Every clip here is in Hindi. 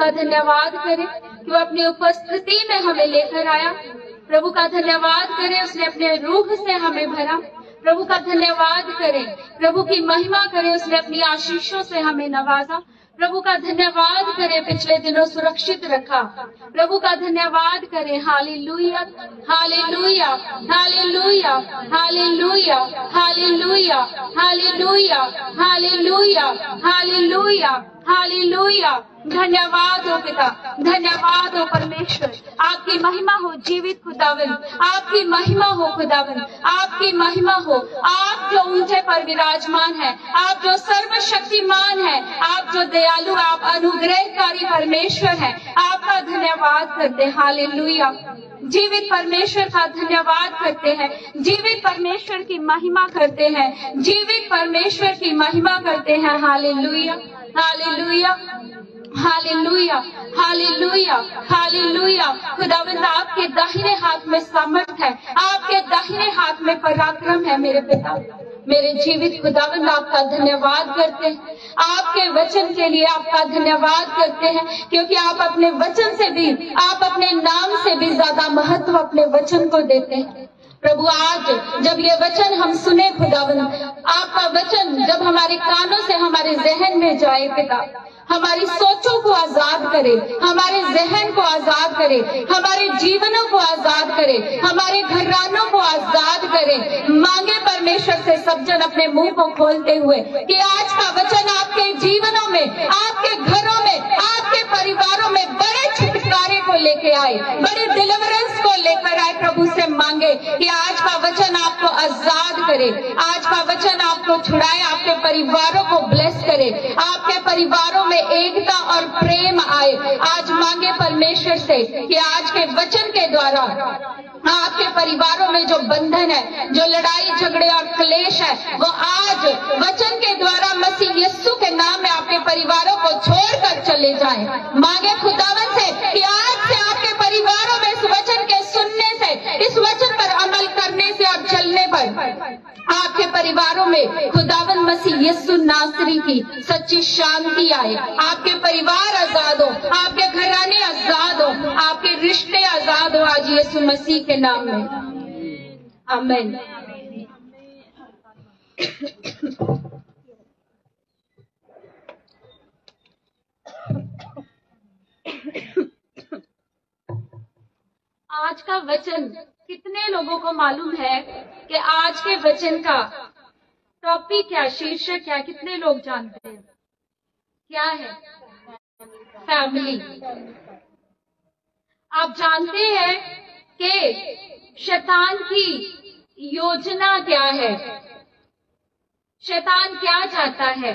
का धन्यवाद करें कि वो अपनी उपस्थिति में हमें लेकर आया। प्रभु का धन्यवाद करें, उसने अपने रूह से हमें भरा। प्रभु का धन्यवाद करें, प्रभु की महिमा करें, उसने अपनी आशीषों से हमें नवाजा। प्रभु का धन्यवाद करें, पिछले दिनों सुरक्षित रखा। प्रभु का धन्यवाद करें। Hallelujah, hallelujah, hallelujah, hallelujah, hallelujah, hallelujah, hallelujah, hallelujah, hallelujah. धन्यवाद हो पिता, धन्यवाद हो परमेश्वर। आपकी महिमा हो जीवित खुदावन, आपकी महिमा हो खुदावन, आपकी महिमा हो। आप जो ऊंचे पर विराजमान है, आप जो सर्वशक्तिमान है, आप जो दयालु, आप अनुग्रहकारी परमेश्वर है, आपका धन्यवाद करते हैं। हालेलुया। जीवित परमेश्वर का धन्यवाद करते हैं, जीवित परमेश्वर की महिमा करते हैं, जीवित परमेश्वर की महिमा करते हैं। Hallelujah, hallelujah, hallelujah, hallelujah, hallelujah. खुदावंद आपके दाहिने हाथ में सामर्थ है, आपके दाहिने हाथ में पराक्रम है। मेरे पिता, मेरे जीवित खुदावंद आपका धन्यवाद करते हैं, आपके वचन के लिए आपका धन्यवाद करते हैं, क्योंकि आप अपने वचन से भी, आप अपने नाम से भी ज्यादा महत्व अपने वचन को देते हैं। प्रभु, आज जब ये वचन हम सुने खुदावंद, आपका वचन जब हमारे कानों से हमारे जहन में जाए पिता, हमारी सोचों को आजाद करे, हमारे जहन को आजाद करे, हमारे जीवनों को आजाद करे, हमारे घरानों को आजाद करे। मांगे परमेश्वर से सब जन अपने मुंह को खोलते हुए कि आज का वचन आपके जीवनों में, आपके घरों में, आपके परिवारों में बड़े छुटकारे को लेके आए, बड़े डिलीवरेंस को लेकर आए। प्रभु से मांगे कि आज का वचन आपको आजाद करे, आज का वचन आपको छुड़ाए, आपके परिवारों को ब्लेस करे, आपके परिवारों में एकता और प्रेम आए। आज मांगे परमेश्वर से कि आज के वचन के द्वारा आपके परिवारों में जो बंधन है, जो लड़ाई झगड़े और क्लेश है, वो आज वचन के द्वारा मसीह यीशु के नाम में आपके परिवारों को छोड़कर चले जाएं। मांगे खुदावन से कि आज से आपके परिवारों में इस वचन के सुनने से, इस वचन पर अमल करने से और चलने पर आपके परिवारों में खुदावन मसीह यीशु नासरी की सच्ची शांति आए। आपके परिवार आजाद हो, आपके घराने आजाद हो, आपके रिश्ते आजाद हो आज यीशु मसीह के नाम में। आमीन। आज का वचन कितने लोगों को मालूम है कि आज के वचन का टॉपिक क्या, शीर्षक क्या, कितने लोग जानते हैं? क्या है? फैमिली। आप जानते हैं कि शैतान की योजना क्या है? शैतान क्या चाहता है?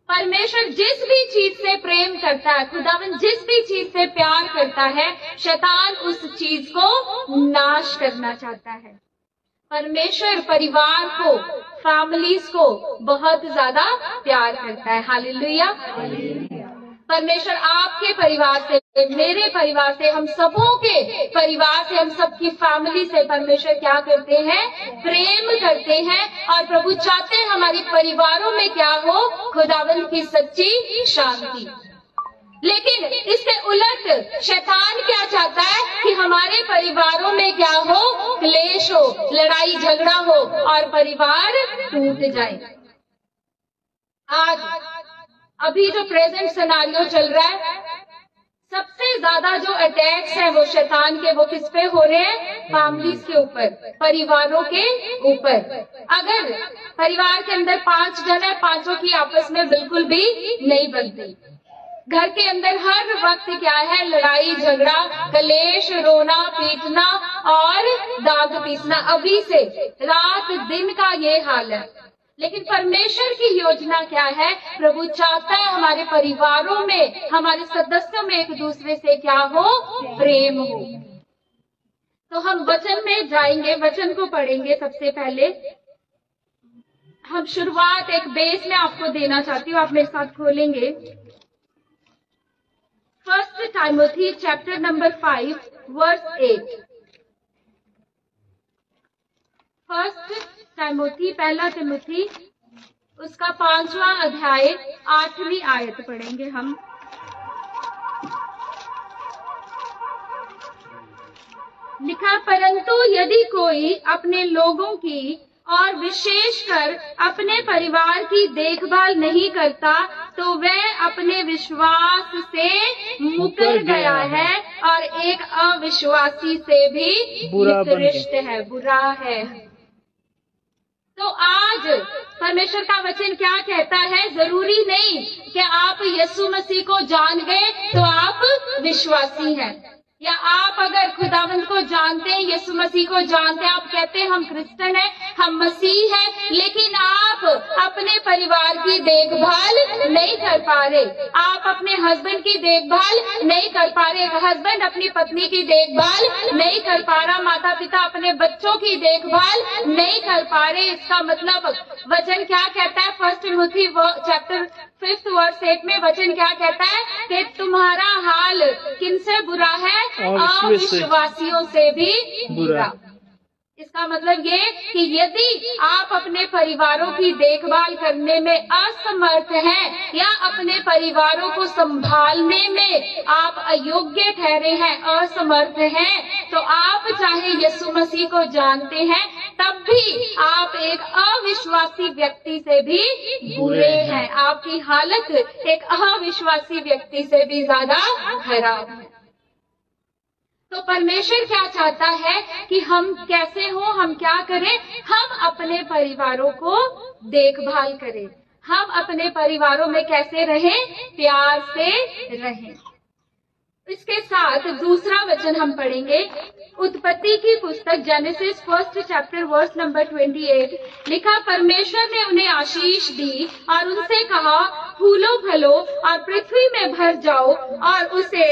परमेश्वर जिस भी चीज से प्रेम करता है, खुदावन जिस भी चीज से प्यार करता है, शैतान उस चीज को नाश करना चाहता है। परमेश्वर परिवार को, फैमिलीज को बहुत ज्यादा प्यार करता है। हालेलुया। परमेश्वर आपके परिवार से, मेरे परिवार से, हम सबों के परिवार से, हम सबकी फैमिली से परमेश्वर क्या करते हैं? प्रेम करते हैं। और प्रभु चाहते हैं हमारी परिवारों में क्या हो? खुदावंद की सच्ची शांति। लेकिन इसके उलट शैतान क्या चाहता है कि हमारे परिवारों में क्या हो? क्लेश हो, लड़ाई झगड़ा हो और परिवार टूट जाए। आज अभी जो प्रेजेंट सिनेरियो चल रहा है, सबसे ज्यादा जो अटैक्स हैं वो शैतान के, वो किस पे हो रहे हैं? फैमिलीज के ऊपर, परिवारों के ऊपर। अगर परिवार के अंदर 5 जन है, 5 की आपस में बिल्कुल भी नहीं बनती। घर के अंदर हर वक्त क्या है? लड़ाई झगड़ा, कलेश, रोना पीटना और दांत पीसना। अभी से रात दिन का ये हाल है। लेकिन परमेश्वर की योजना क्या है? प्रभु चाहता है हमारे परिवारों में, हमारे सदस्यों में एक दूसरे से क्या हो? प्रेम हो। तो हम वचन में जाएंगे, वचन को पढ़ेंगे। सबसे पहले हम शुरुआत एक बेस में आपको देना चाहती हूँ, आप मेरे साथ खोलेंगे 1 टाइमोथी चैप्टर नंबर 5 वर्स 8। 1 टाइमोथी, पहला तिमुथी, उसका 5वां अध्याय 8वीं आयत पढ़ेंगे हम। लिखा, परंतु यदि कोई अपने लोगों की और विशेषकर अपने परिवार की देखभाल नहीं करता तो वह अपने विश्वास से मुकर गया है और एक अविश्वासी से भी निकृष्ट है, बुरा है। तो आज परमेश्वर का वचन क्या कहता है? जरूरी नहीं कि आप यीशु मसीह को जान गए तो आप विश्वासी हैं, या आप अगर खुदावंद को जानते हैं, यीशु मसीह को जानते हैं, आप कहते हैं हम क्रिश्चियन हैं, हम मसीह हैं, लेकिन आप अपने परिवार की देखभाल नहीं कर पा रहे, आप अपने हस्बैंड की देखभाल नहीं कर पा रहे, हस्बैंड अपनी पत्नी की देखभाल नहीं कर पा रहा, माता पिता अपने बच्चों की देखभाल नहीं कर पा रहे। इसका मतलब वचन क्या कहता है? 1 टिमोथी चैप्टर 5 वर्स 8 में वचन क्या कहता है कि तुम्हारा हाल किनसे बुरा है? अविश्वासियों से भी बुरा। इसका मतलब ये कि यदि आप अपने परिवारों की देखभाल करने में असमर्थ हैं या अपने परिवारों को संभालने में आप अयोग्य ठहरे हैं, असमर्थ हैं, तो आप चाहे यीशु मसीह को जानते हैं तब भी आप एक अविश्वासी व्यक्ति से भी बुरे हैं। आपकी हालत एक अविश्वासी व्यक्ति से भी ज्यादा खराब है। तो परमेश्वर क्या चाहता है कि हम कैसे हो, हम क्या करें? हम अपने परिवारों को देखभाल करें, हम अपने परिवारों में कैसे रहें? प्यार से रहें। इसके साथ दूसरा वचन हम पढ़ेंगे, उत्पत्ति की पुस्तक जेनेसिस 1 चैप्टर वर्स नंबर 28। लिखा, परमेश्वर ने उन्हें आशीष दी और उनसे कहा, फूलो फलो और पृथ्वी में भर जाओ और उसे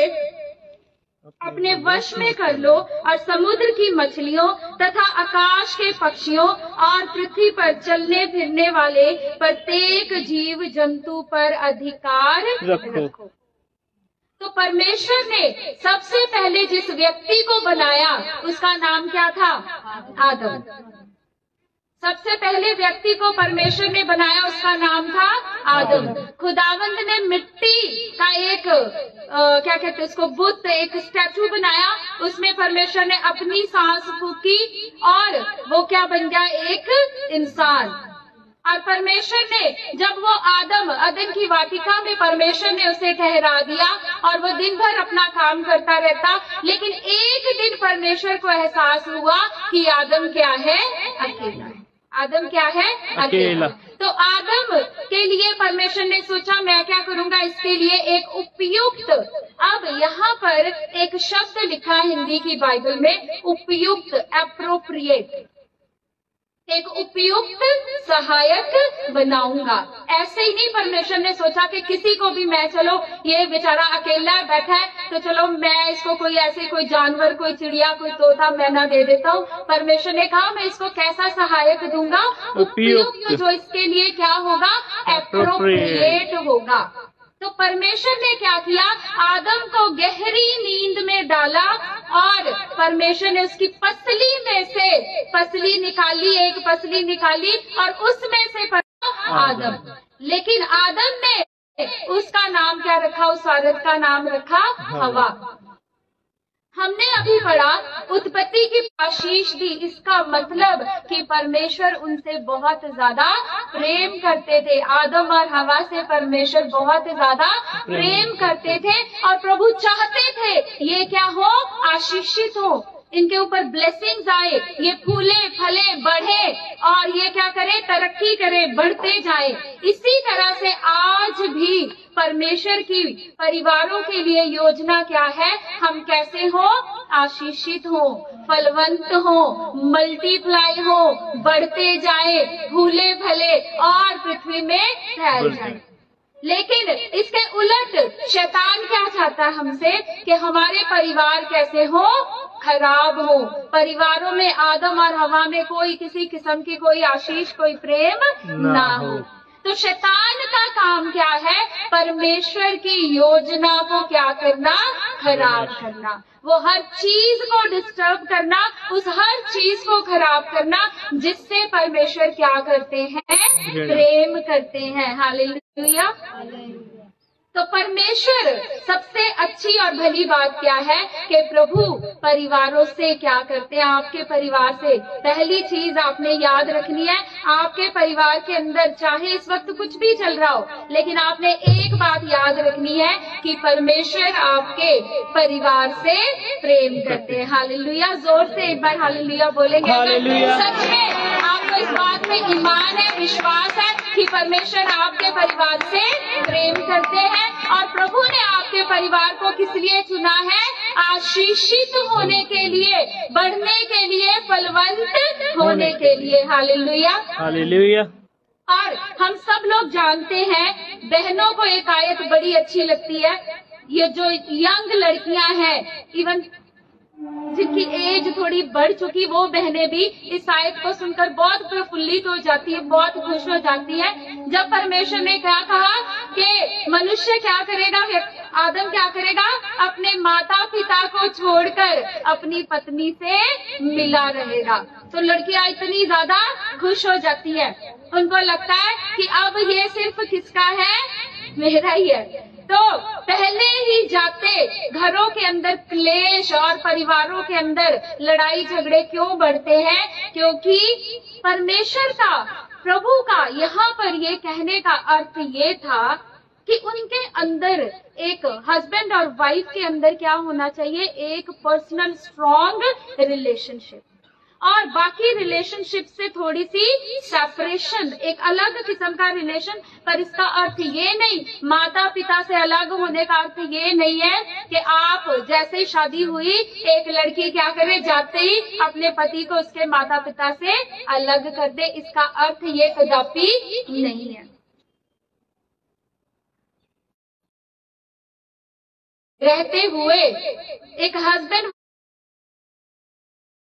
अपने वश में कर लो और समुद्र की मछलियों तथा आकाश के पक्षियों और पृथ्वी पर चलने फिरने वाले प्रत्येक जीव जंतु पर अधिकार रखो। तो परमेश्वर ने सबसे पहले जिस व्यक्ति को बनाया उसका नाम क्या था? आदम। सबसे पहले व्यक्ति को परमेश्वर ने बनाया, उसका नाम था आदम। खुदावंद ने मिट्टी का एक क्या कहते हैं उसको, बुत, एक स्टैचू बनाया, उसमें परमेश्वर ने अपनी सांस फूकी और वो क्या बन गया? एक इंसान। और परमेश्वर ने जब वो आदम अदन की वाटिका में परमेश्वर ने उसे ठहरा दिया और वो दिन भर अपना काम करता रहता, लेकिन एक दिन परमेश्वर को एहसास हुआ कि आदम क्या है? अकेला। आदम क्या है? अकेला। तो आदम के लिए परमेश्वर ने सोचा मैं क्या करूंगा, इसके लिए एक उपयुक्त, अब यहाँ पर एक शब्द लिखा है हिंदी की बाइबल में, उपयुक्त, एप्रोप्रिएट, एक उपयुक्त सहायक बनाऊंगा। ऐसे ही नहीं परमेश्वर ने सोचा कि किसी को भी मैं, चलो ये बेचारा अकेला बैठा है तो चलो मैं इसको कोई ऐसे कोई जानवर, कोई चिड़िया, कोई तोता, मैना दे देता हूँ। परमेश्वर ने कहा मैं इसको कैसा सहायक दूंगा? उपयुक्त, जो इसके लिए क्या होगा? एप्रोप्रिएट होगा। तो परमेश्वर ने क्या किया? आदम को गहरी नींद में डाला और परमेश्वर ने उसकी पसली में से पसली निकाली, एक पसली निकाली और उसमें से आदम। लेकिन आदम ने उसका नाम क्या रखा? उस औरत का नाम रखा हवा। हमने अभी पढ़ा उत्पत्ति की आशीष दी, इसका मतलब कि परमेश्वर उनसे बहुत ज्यादा प्रेम करते थे। आदम और हवा से परमेश्वर बहुत ज्यादा प्रेम करते थे और प्रभु चाहते थे ये क्या हो? आशीषित हो, इनके ऊपर ब्लेसिंग्स आए, ये फूले फले बढ़े और ये क्या करे? तरक्की करे, बढ़ते जाए। इसी तरह से आज भी परमेश्वर की परिवारों के लिए योजना क्या है? हम कैसे हो? आशीषित हो, फलवंत हो, मल्टीप्लाई हो, बढ़ते जाए, फूले फले और पृथ्वी में फैल जाए। लेकिन इसके उलट शैतान क्या चाहता है हमसे? कि हमारे परिवार कैसे हो? खराब हो। परिवारों में आदम और हवा में कोई किसी किस्म की कोई आशीष, कोई प्रेम ना हो। तो शैतान का काम क्या है? परमेश्वर की योजना को क्या करना? खराब करना। वो हर चीज को डिस्टर्ब करना, उस हर चीज को खराब करना जिससे परमेश्वर क्या करते हैं? प्रेम करते हैं। हालेलुया। तो परमेश्वर सबसे अच्छी और भली बात क्या है कि प्रभु परिवारों से क्या करते हैं, आपके परिवार से। पहली चीज आपने याद रखनी है, आपके परिवार के अंदर चाहे इस वक्त कुछ भी चल रहा हो, लेकिन आपने एक बात याद रखनी है कि परमेश्वर आपके परिवार से प्रेम करते हैं। हालेलुया, जोर से एक बार हालेलुया बोलेंगे। सच में आपको इस बात में ईमान है, विश्वास है कि परमेश्वर आपके परिवार से प्रेम करते हैं, और प्रभु ने आपके परिवार को किस लिए चुना है? आशीषित होने के लिए, बढ़ने के लिए, फलवंत होने के लिए। Hallelujah, hallelujah. और हम सब लोग जानते हैं, बहनों को एक आयत बड़ी अच्छी लगती है। ये जो यंग लड़कियां हैं, इवन जिनकी एज थोड़ी बढ़ चुकी, वो बहनें भी इस आयत को सुनकर बहुत प्रफुल्लित हो जाती है, बहुत खुश हो जाती है। जब परमेश्वर ने क्या कहा कि मनुष्य क्या करेगा, आदम क्या करेगा, अपने माता पिता को छोड़कर अपनी पत्नी से मिला रहेगा, तो लड़कियां इतनी ज्यादा खुश हो जाती है, उनको लगता है कि अब ये सिर्फ किसका है, मेरा ही है। तो पहले ही जाते घरों के अंदर क्लेश और परिवारों के अंदर लड़ाई झगड़े क्यों बढ़ते हैं? क्योंकि परमेश्वर का, प्रभु का यहाँ पर ये कहने का अर्थ ये था कि उनके अंदर, एक हस्बैंड और वाइफ के अंदर क्या होना चाहिए, एक पर्सनल स्ट्रॉन्ग रिलेशनशिप, और बाकी रिलेशनशिप से थोड़ी सी सेपरेशन, एक अलग किस्म का रिलेशन। पर इसका अर्थ ये नहीं, माता पिता से अलग होने का अर्थ ये नहीं है कि आप जैसे ही शादी हुई एक लड़की क्या करे, जाते ही अपने पति को उसके माता पिता से अलग कर दे। इसका अर्थ ये कदापि नहीं है। रहते हुए एक हस्बैंड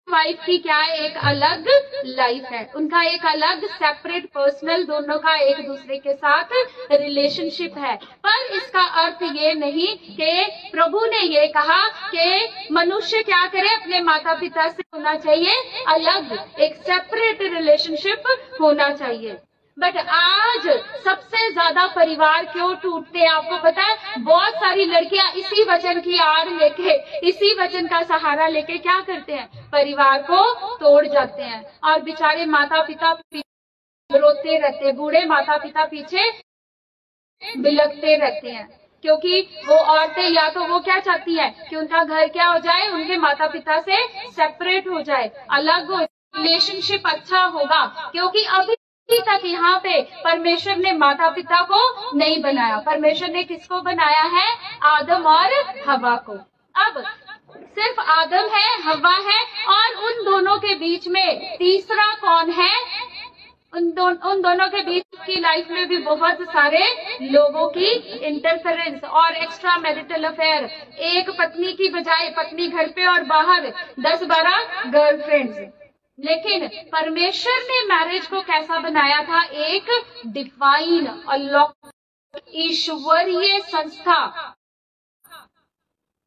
वाइफ की क्या है, एक अलग लाइफ है, उनका एक अलग सेपरेट पर्सनल, दोनों का एक दूसरे के साथ रिलेशनशिप है। पर इसका अर्थ ये नहीं कि प्रभु ने ये कहा कि मनुष्य क्या करे, अपने माता पिता से होना चाहिए अलग, एक सेपरेट रिलेशनशिप होना चाहिए। बट आज सबसे ज्यादा परिवार क्यों टूटते हैं, आपको पता है? बहुत सारी लड़कियां इसी वचन की आड़ लेके, इसी वचन का सहारा लेके क्या करते हैं, परिवार को तोड़ जाते हैं, और बेचारे माता पिता रोते रहते हैं, बूढ़े माता पिता पीछे बिलखते रहते हैं, क्योंकि वो औरतें या तो वो क्या चाहती है कि उनका घर क्या हो जाए, उनके माता पिता से सेपरेट हो जाए, अलग हो, रिलेशनशिप अच्छा होगा। क्योंकि अभी तक यहाँ पे परमेश्वर ने माता पिता को नहीं बनाया, परमेश्वर ने किसको बनाया है, आदम और हवा को। अब सिर्फ आदम है, हवा है, और उन दोनों के बीच में तीसरा कौन है? उन दोनों के बीच की लाइफ में भी बहुत सारे लोगों की इंटरफेरेंस और एक्स्ट्रा मैरिटल अफेयर, एक पत्नी की बजाय पत्नी घर पे और बाहर 10-12 गर्लफ्रेंड्स। लेकिन परमेश्वर ने मैरिज को कैसा बनाया था, एक डिवाइन अलौकिक ईश्वरीय संस्था।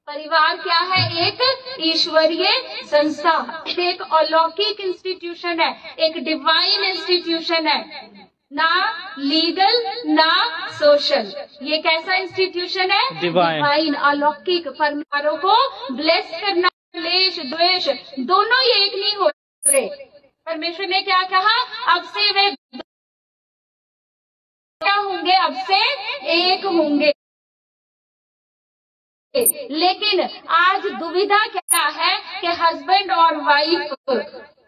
परिवार क्या है, एक ईश्वरीय संस्था, एक अलौकिक इंस्टीट्यूशन है, एक डिवाइन इंस्टीट्यूशन है, ना लीगल ना सोशल। ये कैसा इंस्टीट्यूशन है, डिवाइन अलौकिक। परिवारों को ब्लेस करना, क्लेश द्वेष दोनों ये एक नहीं हो रहे। परमेश्वर ने क्या कहा, अब से वे क्या होंगे, अब से एक होंगे। लेकिन आज दुविधा क्या है कि हस्बैंड और वाइफ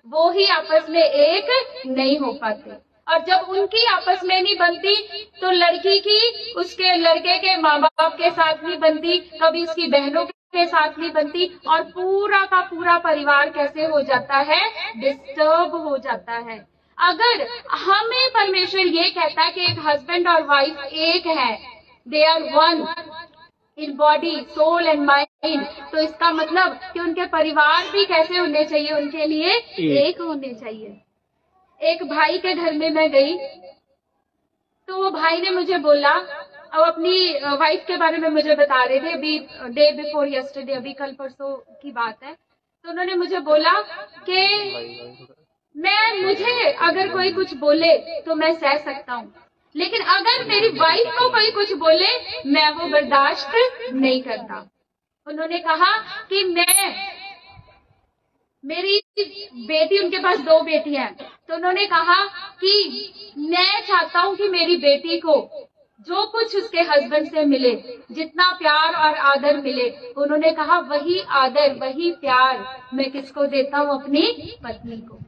वो ही आपस में एक नहीं हो पाते, और जब उनकी आपस में नहीं बनती तो लड़की की उसके लड़के के माँ बाप के साथ नहीं बनती, कभी उसकी बहनों के साथ नहीं बनती, और पूरा का पूरा परिवार कैसे हो जाता है, डिस्टर्ब हो जाता है। अगर हमें परमेश्वर ये कहता है कि एक हस्बैंड और वाइफ एक है, they are one in body soul and mind, तो इसका मतलब कि उनके परिवार भी कैसे होने चाहिए, उनके लिए एक होने चाहिए। एक भाई के घर में मैं गई तो वो भाई ने मुझे बोला, अब अपनी वाइफ के बारे में मुझे बता रहे थे, अभी डे बिफोर यस्टरडे, अभी कल परसों की बात है। तो उन्होंने मुझे बोला कि मुझे अगर कोई कुछ बोले तो मैं सह सकता हूँ, लेकिन अगर मेरी वाइफ को कोई कुछ बोले मैं वो बर्दाश्त नहीं करता। उन्होंने कहा कि मेरी बेटी, उनके पास 2 बेटियां हैं, तो उन्होंने कहा कि मैं चाहता हूं कि मेरी बेटी को जो कुछ उसके हस्बैंड से मिले, जितना प्यार और आदर मिले, उन्होंने कहा वही आदर वही प्यार मैं किसको देता हूं, अपनी पत्नी को।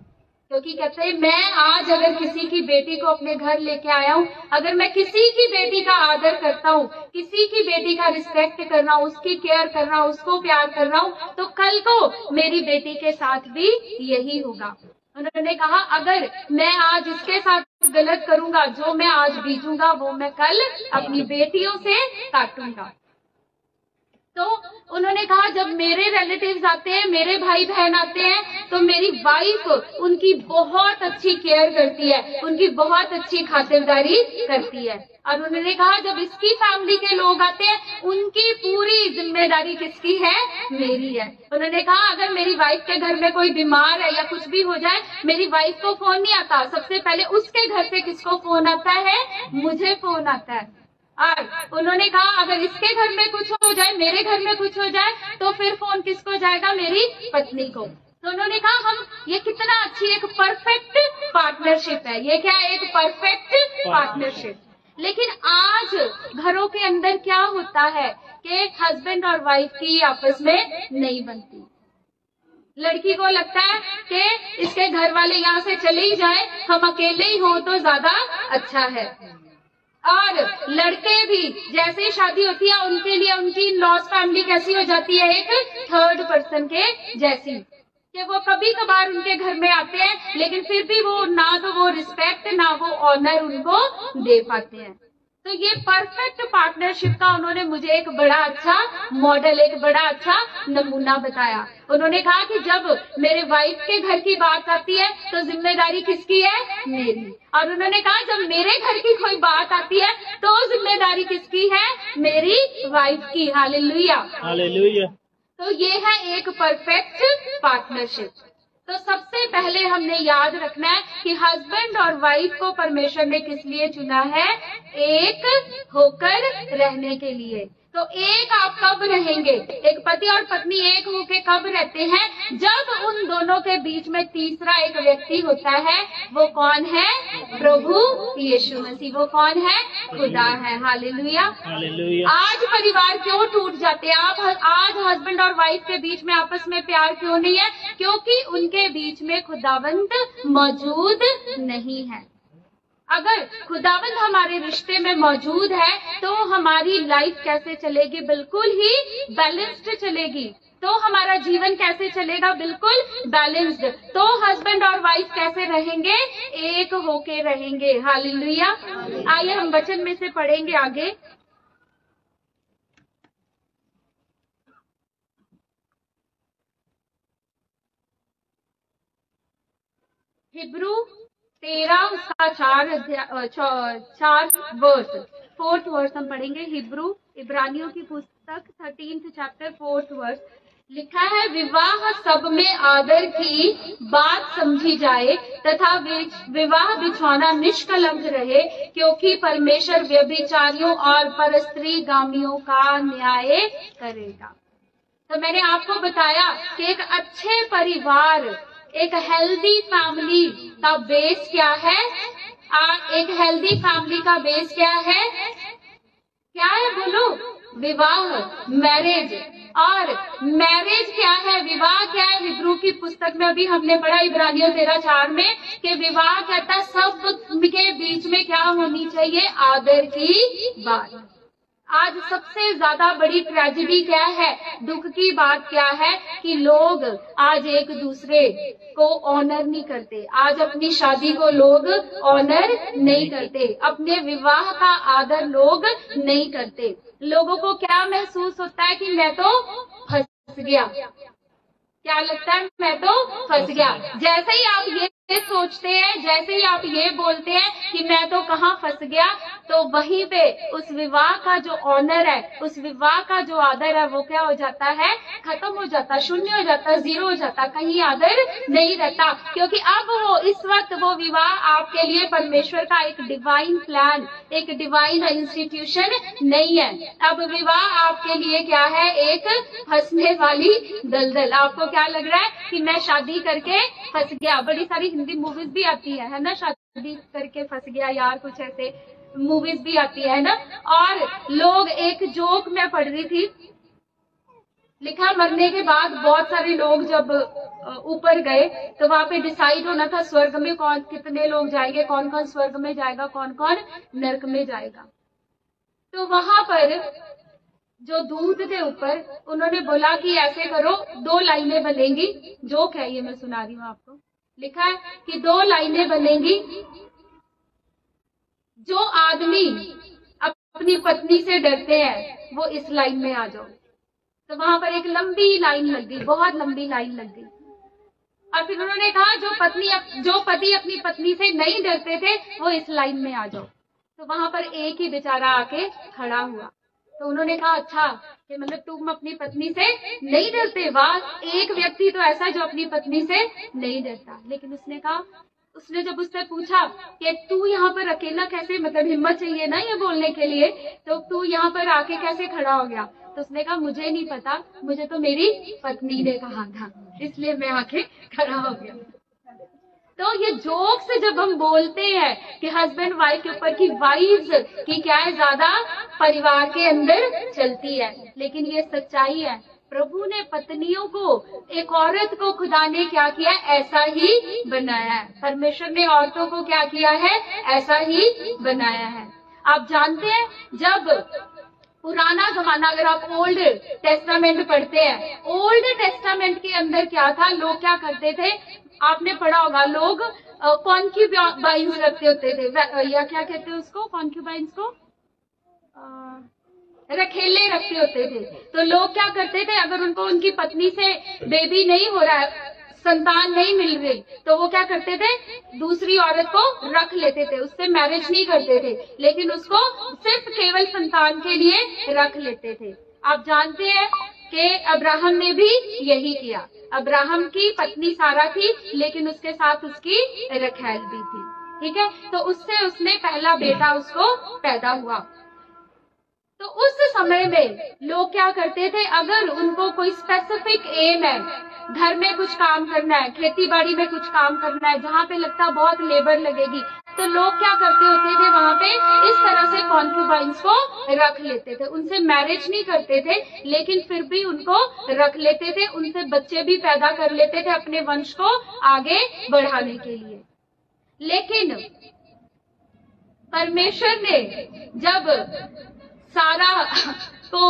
क्योंकि कहते हैं मैं आज अगर किसी की बेटी को अपने घर लेके आया हूं, अगर मैं किसी की बेटी का आदर करता हूं, किसी की बेटी का रिस्पेक्ट कर रहा हूं, उसकी केयर कर रहा हूं, उसको प्यार कर रहा हूं, तो कल को मेरी बेटी के साथ भी यही होगा। उन्होंने कहा अगर मैं आज इसके साथ गलत करूंगा, जो मैं आज बीजूंगा वो मैं कल अपनी बेटियों से काटूंगा। तो उन्होंने कहा जब मेरे रिलेटिव्स आते हैं, मेरे भाई बहन आते हैं, तो मेरी वाइफ उनकी बहुत अच्छी केयर करती है, उनकी बहुत अच्छी खातिरदारी करती है। और उन्होंने कहा जब इसकी फैमिली के लोग आते हैं, उनकी पूरी जिम्मेदारी किसकी है, मेरी है। उन्होंने कहा अगर मेरी वाइफ के घर में कोई बीमार है या कुछ भी हो जाए, मेरी वाइफ को फोन नहीं आता, सबसे पहले उसके घर से किसको फोन आता है, मुझे फोन आता है। और उन्होंने कहा अगर इसके घर में कुछ हो जाए, मेरे घर में कुछ हो जाए, तो फिर फोन किसको जाएगा, मेरी पत्नी को। तो उन्होंने कहा हम ये कितना अच्छी एक परफेक्ट पार्टनरशिप है, ये क्या है, एक परफेक्ट पार्टनरशिप। लेकिन आज घरों के अंदर क्या होता है कि हस्बैंड और वाइफ की आपस में नहीं बनती। लड़की को लगता है कि इसके घर वाले यहाँ से चले ही जाए, हम अकेले ही हो तो ज्यादा अच्छा है। और लड़के भी जैसे ही शादी होती है, उनके लिए उनकी लॉस फैमिली कैसी हो जाती है, एक थर्ड पर्सन के जैसी, कि वो कभी कभार उनके घर में आते हैं, लेकिन फिर भी वो ना तो वो रिस्पेक्ट ना वो ऑनर उनको दे पाते हैं। तो ये परफेक्ट पार्टनरशिप का उन्होंने मुझे एक बड़ा अच्छा मॉडल, एक बड़ा अच्छा नमूना बताया। उन्होंने कहा कि जब मेरे वाइफ के घर की बात आती है तो जिम्मेदारी किसकी है, मेरी। और उन्होंने कहा जब मेरे घर की कोई बात आती है तो जिम्मेदारी किसकी है, मेरी वाइफ की। Hallelujah, hallelujah. तो ये है एक परफेक्ट पार्टनरशिप। तो सबसे पहले हमने याद रखना है कि हस्बैंड और वाइफ को परमेश्वर ने किस लिए चुना है, एक होकर रहने के लिए। तो एक आप कब रहेंगे, एक पति और पत्नी एक होके कब रहते हैं, जब उन दोनों के बीच में तीसरा एक व्यक्ति होता है। वो कौन है, प्रभु यीशु मसीह। वो कौन है, खुदा है। Hallelujah, hallelujah. आज परिवार क्यों टूट जाते हैं, आज हस्बैंड और वाइफ के बीच में आपस में प्यार क्यों नहीं है, क्योंकि उनके बीच में खुदावंद मौजूद नहीं है। अगर खुदावंद हमारे रिश्ते में मौजूद है तो हमारी लाइफ कैसे चलेगी, बिल्कुल ही बैलेंस्ड चलेगी। तो हमारा जीवन कैसे चलेगा, बिल्कुल बैलेंस्ड। तो हस्बैंड और वाइफ कैसे रहेंगे, एक होके रहेंगे। हालेलुया। आइए हम वचन में से पढ़ेंगे आगे। हिब्रू 13 उसका 4 वर्स, 4th वर्स हम पढ़ेंगे। इब्रानियों की पुस्तक 13th चैप्टर 4th वर्स लिखा है, विवाह सब में आदर की बात समझी जाए तथा विवाह बिछौना निष्कलंक रहे, क्योंकि परमेश्वर व्यभिचारियों और परस्त्रीगामियों का न्याय करेगा। तो मैंने आपको बताया कि एक अच्छे परिवार, एक हेल्दी फैमिली का बेस क्या है। एक हेल्दी फैमिली का बेस क्या है, बोलो, विवाह, मैरिज। और मैरिज क्या है, विवाह क्या है। हिब्रू की पुस्तक में अभी हमने पढ़ा इब्रानियों 13:4 में कि विवाह कहता सब के बीच में क्या होनी चाहिए, आदर की बात। आज सबसे ज्यादा बड़ी ट्रेजेडी क्या है, दुख की बात क्या है कि लोग आज एक दूसरे को ऑनर नहीं करते। आज अपनी शादी को लोग ऑनर नहीं करते, अपने विवाह का आदर लोग नहीं करते। लोगों को क्या महसूस होता है कि मैं तो फंस गया। क्या लगता है, मैं तो फंस गया। जैसे ही आप ये सोचते हैं, जैसे ही आप ये बोलते हैं कि मैं तो कहाँ फंस गया, तो वहीं पे उस विवाह का जो ऑनर है, उस विवाह का जो आदर है, वो क्या हो जाता है, खत्म हो जाता, शून्य हो जाता, जीरो हो जाता, कहीं आदर नहीं रहता। क्योंकि अब वो इस वक्त वो विवाह आपके लिए परमेश्वर का एक डिवाइन प्लान, एक डिवाइन इंस्टीट्यूशन नहीं है। अब विवाह आपके लिए क्या है, एक फंसने वाली दलदल। आपको क्या लग रहा है कि मैं शादी करके फंस गया। बड़ी सारी हिंदी मूवीज भी आती है ना, शादी करके फंस गया यार, कुछ ऐसे मूवीज भी आती है ना। और लोग, एक जोक मैं पढ़ रही थी, लिखा मरने के बाद बहुत सारे लोग जब ऊपर गए तो वहां पे डिसाइड होना था स्वर्ग में कौन कितने लोग जाएंगे, कौन कौन स्वर्ग में जाएगा, कौन कौन नरक में जाएगा। तो वहां पर जो दूत थे ऊपर, उन्होंने बोला कि ऐसे करो, 2 लाइनें बनेंगी। जोक है ये, मैं सुना रही हूँ आपको। लिखा है कि 2 लाइनें बनेंगी, जो आदमी अपनी पत्नी से डरते हैं वो इस लाइन में आ जाओ। तो वहां पर एक लंबी लाइन लग गई, बहुत लंबी लाइन लग गई। और फिर उन्होंने कहा जो पति अपनी पत्नी से नहीं डरते थे वो इस लाइन में आ जाओ। तो वहां पर एक ही बेचारा आके खड़ा हुआ। तो उन्होंने कहा अच्छा, कि मतलब तुम अपनी पत्नी से नहीं डरते? वाह, एक व्यक्ति तो ऐसा जो अपनी पत्नी से नहीं डरता। लेकिन उसने जब उससे पूछा कि तू यहाँ पर अकेला कैसे, मतलब हिम्मत चाहिए ना ये बोलने के लिए, तो तू यहाँ पर आके कैसे खड़ा हो गया? तो उसने कहा मुझे नहीं पता, मुझे तो मेरी पत्नी ने कहा था, इसलिए मैं आके खड़ा हो गया। तो ये जोक से जब हम बोलते हैं कि हस्बैंड वाइफ के ऊपर की वाइफ्स की क्या है, ज्यादा परिवार के अंदर चलती है, लेकिन ये सच्चाई है। प्रभु ने पत्नियों को, एक औरत को खुदा ने क्या किया, ऐसा ही बनाया है। परमेश्वर ने औरतों को क्या किया है, ऐसा ही बनाया है। आप जानते हैं, जब पुराना जमाना, अगर आप ओल्ड टेस्टामेंट पढ़ते हैं, ओल्ड टेस्टामेंट के अंदर क्या था, लोग क्या करते थे, आपने पढ़ा होगा, लोग कॉन्क्यूबाइंस रखते होते थे, या क्या कहते हैं उसको, कॉन्क्यूबाइंस को रखेले रखते होते थे। तो लोग क्या करते थे, अगर उनको उनकी पत्नी से बेबी नहीं हो रहा है, संतान नहीं मिल रही, तो वो क्या करते थे, दूसरी औरत को रख लेते थे, उससे मैरिज नहीं करते थे, लेकिन उसको सिर्फ केवल संतान के लिए रख लेते थे। आप जानते हैं कि अब्राहम ने भी यही किया। अब्राहम की पत्नी सारा थी, लेकिन उसके साथ उसकी रखेल भी थी, ठीक है। तो उससे उसने पहला बेटा उसको पैदा हुआ। तो उस समय में लोग क्या करते थे, अगर उनको कोई स्पेसिफिक एम है, घर में कुछ काम करना है, खेती बाड़ी में कुछ काम करना है, जहाँ पे लगता बहुत लेबर लगेगी, तो लोग क्या करते होते थे, वहां पे इस तरह से कॉन्क्यूबाइंस को रख लेते थे। उनसे मैरिज नहीं करते थे, लेकिन फिर भी उनको रख लेते थे, उनसे बच्चे भी पैदा कर लेते थे अपने वंश को आगे बढ़ाने के लिए। लेकिन परमेश्वर ने जब सारा को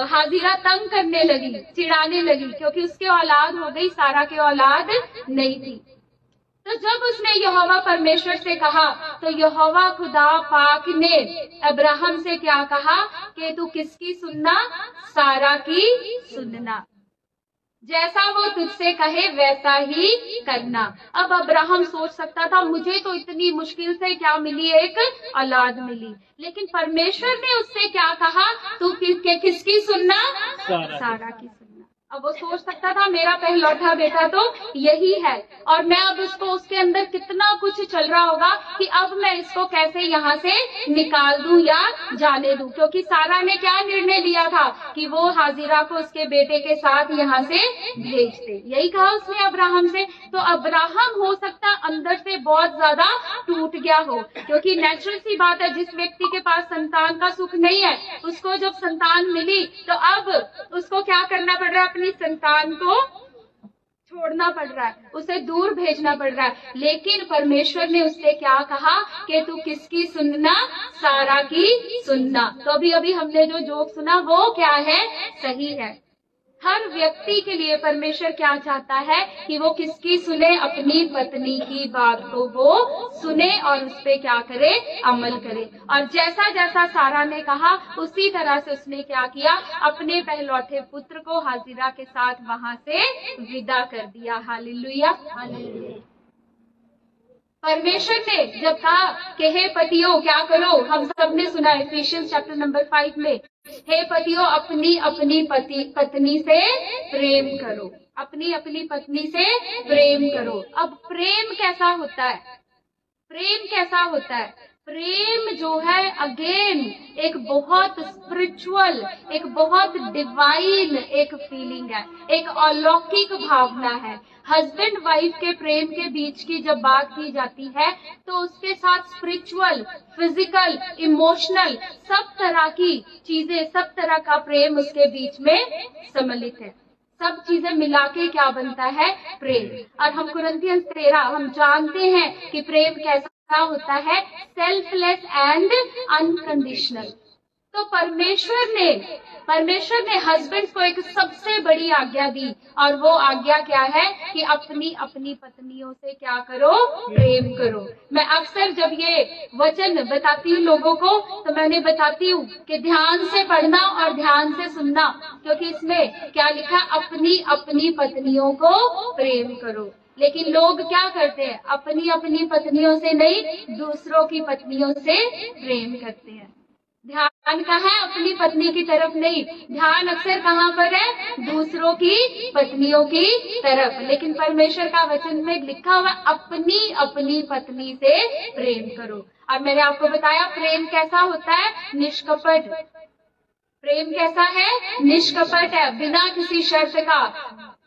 हाजिरा तंग करने लगी, चिढ़ाने लगी, क्योंकि उसके औलाद हो गई, सारा के औलाद नहीं थी, तो जब उसने यहोवा परमेश्वर से कहा, तो यहोवा खुदा पाक ने अब्राहम से क्या कहा कि तू किसकी सुनना, सारा की सुनना, जैसा वो तुझसे कहे वैसा ही करना। अब अब्राहम सोच सकता था, मुझे तो इतनी मुश्किल से क्या मिली, एक औलाद मिली, लेकिन परमेश्वर ने उससे क्या कहा, तू किसकी सुनना, सारा की सुनना। अब वो सोच सकता था मेरा पहलौठा बेटा तो यही है, और मैं अब इसको, उसके अंदर कितना कुछ चल रहा होगा कि अब मैं इसको कैसे यहाँ से निकाल दूं या जाने दूं, क्योंकि सारा ने क्या निर्णय लिया था कि वो हाजिरा को उसके बेटे के साथ यहाँ से भेज दे, यही कहा उसने अब्राहम से। तो अब्राहम हो सकता अंदर से बहुत ज्यादा टूट गया हो, क्योंकि नेचुरल सी बात है, जिस व्यक्ति के पास संतान का सुख नहीं है, उसको जब संतान मिली तो अब उसको क्या करना पड़ रहा है, अपनी संतान को छोड़ना पड़ रहा है, उसे दूर भेजना पड़ रहा है। लेकिन परमेश्वर ने उससे क्या कहा कि तू किसकी सुनना, सारा की सुनना। तो अभी अभी हमने जो जोक सुना वो क्या है, सही है। हर व्यक्ति के लिए परमेश्वर क्या चाहता है कि वो किसकी सुने, अपनी पत्नी की बात को वो सुने और उस पे क्या करे, अमल करे। और जैसा जैसा सारा ने कहा उसी तरह से उसने क्या किया, अपने पहलौठे पुत्र को हाजिरा के साथ वहां से विदा कर दिया। हालेलुया। परमेश्वर ने जब कहा कि हे पतियों क्या करो, हम सबने सुना एफिशियंस चैप्टर नंबर 5 में, हे पतियों अपनी अपनी पत्नी से प्रेम करो, अपनी अपनी पत्नी से प्रेम करो। अब प्रेम कैसा होता है? प्रेम कैसा होता है? प्रेम जो है अगेन एक बहुत स्पिरिचुअल, एक बहुत डिवाइन एक फीलिंग है, एक अलौकिक भावना है। हस्बैंड वाइफ के प्रेम के बीच की जब बात की जाती है तो उसके साथ स्पिरिचुअल, फिजिकल, इमोशनल सब तरह की चीजें, सब तरह का प्रेम उसके बीच में सम्मिलित है। सब चीजें मिला के क्या बनता है? प्रेम। और हम कुरिन्थियंस 13 हम जानते हैं कि प्रेम कैसा होता है, सेल्फलेस एंड अनकंडीशनल। तो परमेश्वर ने हस्बैंड को एक सबसे बड़ी आज्ञा दी, और वो आज्ञा क्या है कि अपनी अपनी पत्नियों से क्या करो? प्रेम करो। मैं अक्सर जब ये वचन बताती हूँ लोगों को तो मैंने बताती हूँ कि ध्यान से पढ़ना और ध्यान से सुनना, क्योंकि इसमें क्या लिखा? अपनी अपनी पत्नियों को प्रेम करो। लेकिन लोग क्या करते हैं? अपनी अपनी पत्नियों से नहीं, दूसरों की पत्नियों से प्रेम करते हैं। ध्यान कहाँ है? अपनी पत्नी की तरफ नहीं, ध्यान अक्सर कहाँ पर है? दूसरों की पत्नियों की तरफ। लेकिन परमेश्वर का वचन में लिखा हुआ अपनी अपनी पत्नी से प्रेम करो। अब मैंने आपको बताया प्रेम कैसा होता है? निष्कपट। प्रेम कैसा है? निष्कपट है, बिना किसी शर्त का,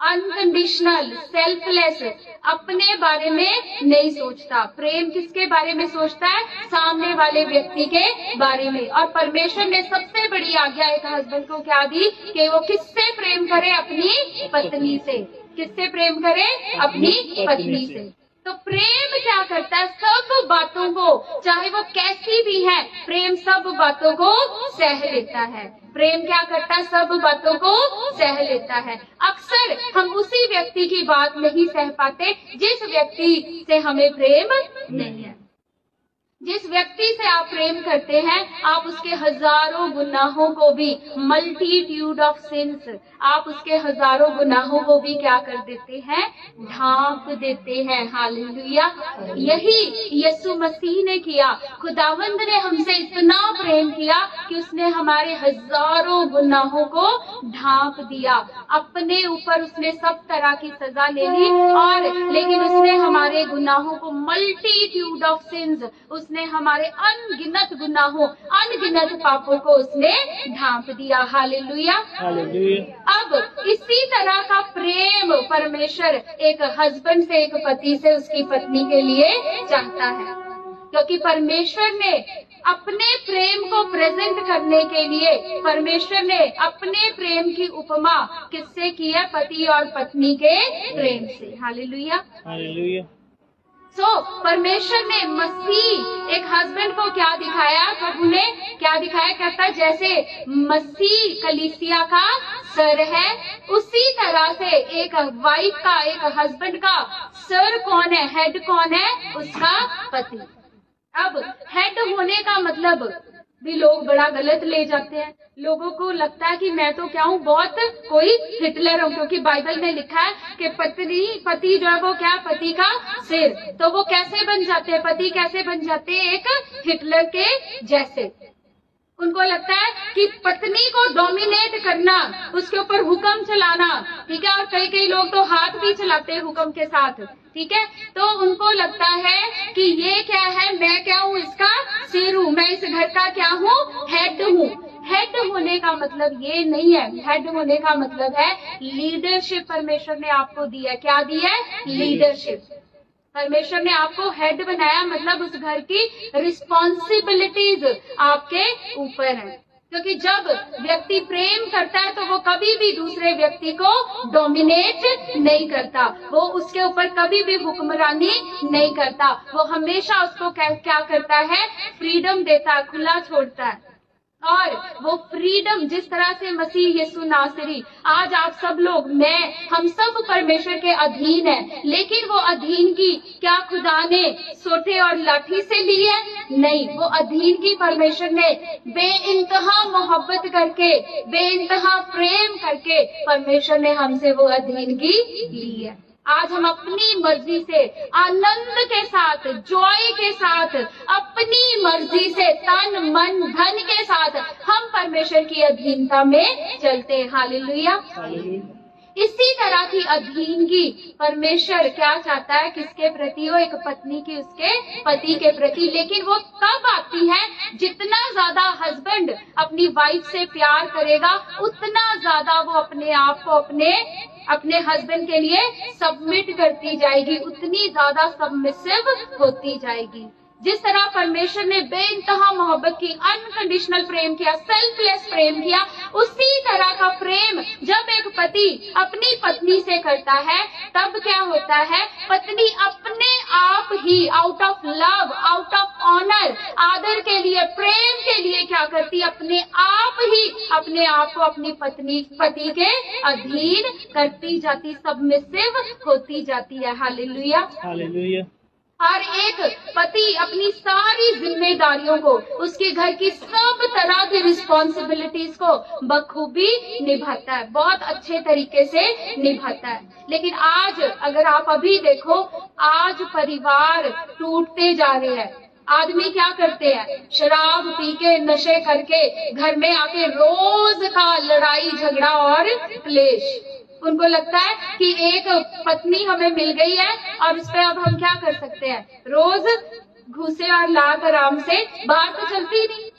अनकंडीशनल, सेल्फलेस, अपने बारे में नहीं सोचता। प्रेम किसके बारे में सोचता है? सामने वाले व्यक्ति के बारे में। और परमेश्वर ने सबसे बड़ी आज्ञा एक हस्बैंड को क्या दी कि वो किससे प्रेम करे? अपनी पत्नी से। किससे प्रेम करे? अपनी पत्नी से। तो प्रेम क्या करता है? सब बातों को, चाहे वो कैसी भी है, प्रेम सब बातों को सह लेता है। प्रेम क्या करता है? सब बातों को सह लेता है। अक्सर हम उसी व्यक्ति की बात नहीं सह पाते जिस व्यक्ति से हमें प्रेम नहीं है। जिस व्यक्ति से आप प्रेम करते हैं, आप उसके हजारों गुनाहों को भी, मल्टीट्यूड ऑफ सिंस, आप उसके हजारों गुनाहों को भी क्या कर देते हैं? ढांप देते हैं। हालेलुया। यही यीशु मसीह ने किया। खुदावंद ने हमसे इतना प्रेम किया कि उसने हमारे हजारों गुनाहों को ढांप दिया। अपने ऊपर उसने सब तरह की सजा ले ली, और लेकिन उसने हमारे गुनाहों को, मल्टीट्यूड ऑफ सिंस, उसने हमारे अनगिनत गुनाहों, अनगिनत पापों को उसने ढांप दिया। हालेलुया। अब इसी तरह का प्रेम परमेश्वर एक हस्बैंड से, एक पति से उसकी पत्नी के लिए चाहता है, क्योंकि परमेश्वर ने अपने प्रेम को प्रेजेंट करने के लिए, परमेश्वर ने अपने प्रेम की उपमा किससे की है? पति और पत्नी के प्रेम से। हालेलुया। हालेलुया। परमेश्वर ने मसीह एक हस्बैंड को क्या दिखाया? प्रभु ने क्या दिखाया? कहता है जैसे मसीह कलीसिया का सर है, उसी तरह से एक वाइफ का, एक हस्बैंड का सर कौन है? हेड कौन है? उसका पति। अब हेड होने का मतलब भी लोग बड़ा गलत ले जाते हैं। लोगों को लगता है कि मैं तो क्या हूँ, बहुत कोई हिटलर हूँ, क्योंकि बाइबल में लिखा है कि पति जो है वो क्या? पति का सिर। तो वो कैसे बन जाते हैं? पति कैसे बन जाते हैं? एक हिटलर के जैसे। उनको लगता है कि पत्नी को डोमिनेट करना, उसके ऊपर हुक्म चलाना, ठीक है। और कई लोग तो हाथ भी चलाते हैं हुक्म के साथ, ठीक है। तो उनको लगता है कि ये क्या है? मैं क्या हूँ? इसका सिर हूँ, मैं इस घर का क्या हूँ? हेड हूँ। हेड होने का मतलब ये नहीं है। हेड होने का मतलब है लीडरशिप। परमेश्वर ने आपको दी है, क्या दी है? लीडरशिप। परमेश्वर ने आपको हेड बनाया, मतलब उस घर की रिस्पॉन्सिबिलिटीज आपके ऊपर है। क्योंकि जब व्यक्ति प्रेम करता है तो वो कभी भी दूसरे व्यक्ति को डोमिनेट नहीं करता, वो उसके ऊपर कभी भी हुक्मरानी नहीं करता। वो हमेशा उसको क्या करता है? फ्रीडम देता है, खुला छोड़ता है। और वो फ्रीडम जिस तरह से मसीह यीशु नासरी, आज आप सब लोग, हम सब परमेश्वर के अधीन है, लेकिन वो अधीन की क्या खुदा ने सोटे और लाठी से ली है? नहीं, वो अधीन की परमेश्वर ने बेइंतहा मोहब्बत करके, बेइंतहा प्रेम करके परमेश्वर ने हमसे वो अधीन की ली है। आज हम अपनी मर्जी से, आनंद के साथ, जॉय के साथ, अपनी मर्जी से, तन मन धन के साथ हम परमेश्वर की अधीनता में चलते हैं। हालेलुया। इसी तरह की अधीनगी परमेश्वर क्या चाहता है, किसके प्रति हो? एक पत्नी की उसके पति के प्रति। लेकिन वो कब आती है? जितना ज्यादा हस्बैंड अपनी वाइफ से प्यार करेगा, उतना ज्यादा वो अपने आप को अपने हस्बैंड के लिए सबमिट करती जाएगी, उतनी ज्यादा सबमिसिव होती जाएगी। जिस तरह परमेश्वर ने बेइंतहा मोहब्बत की, अनकंडीशनल प्रेम किया, सेल्फलेस प्रेम किया, उसी तरह का प्रेम जब एक पति अपनी पत्नी से करता है, तब क्या होता है? पत्नी अपने आप ही out of love, out of honour, आदर के लिए, प्रेम के लिए क्या करती? अपने आप ही अपने आप को अपनी पति के अधीन करती जाती, सबमिसिव होती जाती है। Hallelujah, hallelujah. हर एक पति अपनी सारी जिम्मेदारियों को, उसके घर की सब तरह की रिस्पॉन्सिबिलिटीज को बखूबी निभाता है, बहुत अच्छे तरीके से निभाता है। लेकिन आज अगर आप अभी देखो, आज परिवार टूटते जा रहे हैं। आदमी क्या करते हैं? शराब पी के, नशे करके घर में आके रोज का लड़ाई झगड़ा और क्लेश। उनको लगता है कि एक पत्नी हमें मिल गई है और इस पे अब हम क्या कर सकते हैं? रोज घुसे और लात आराम से, बाहर तो चलती नहीं,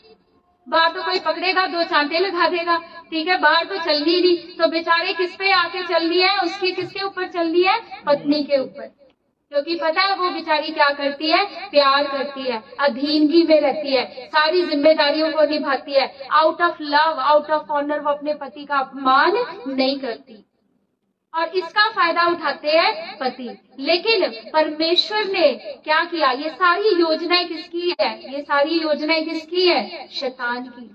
बाहर तो कोई पकड़ेगा, दो चांटे लगा देगा, ठीक है, बाहर तो चल ही नहीं, तो बेचारे किस पे आके चल रही है? उसकी किसके ऊपर चल रही है? पत्नी के ऊपर। क्योंकि पता है वो बेचारी क्या करती है? प्यार करती है, अधीनगी में रहती है, सारी जिम्मेदारियों को निभाती है, out of love, out of honour वो अपने पति का अपमान नहीं करती, और इसका फायदा उठाते हैं पति। लेकिन परमेश्वर ने क्या किया? ये सारी योजनाएं किसकी है? ये सारी योजनाएं किसकी है? शैतान की।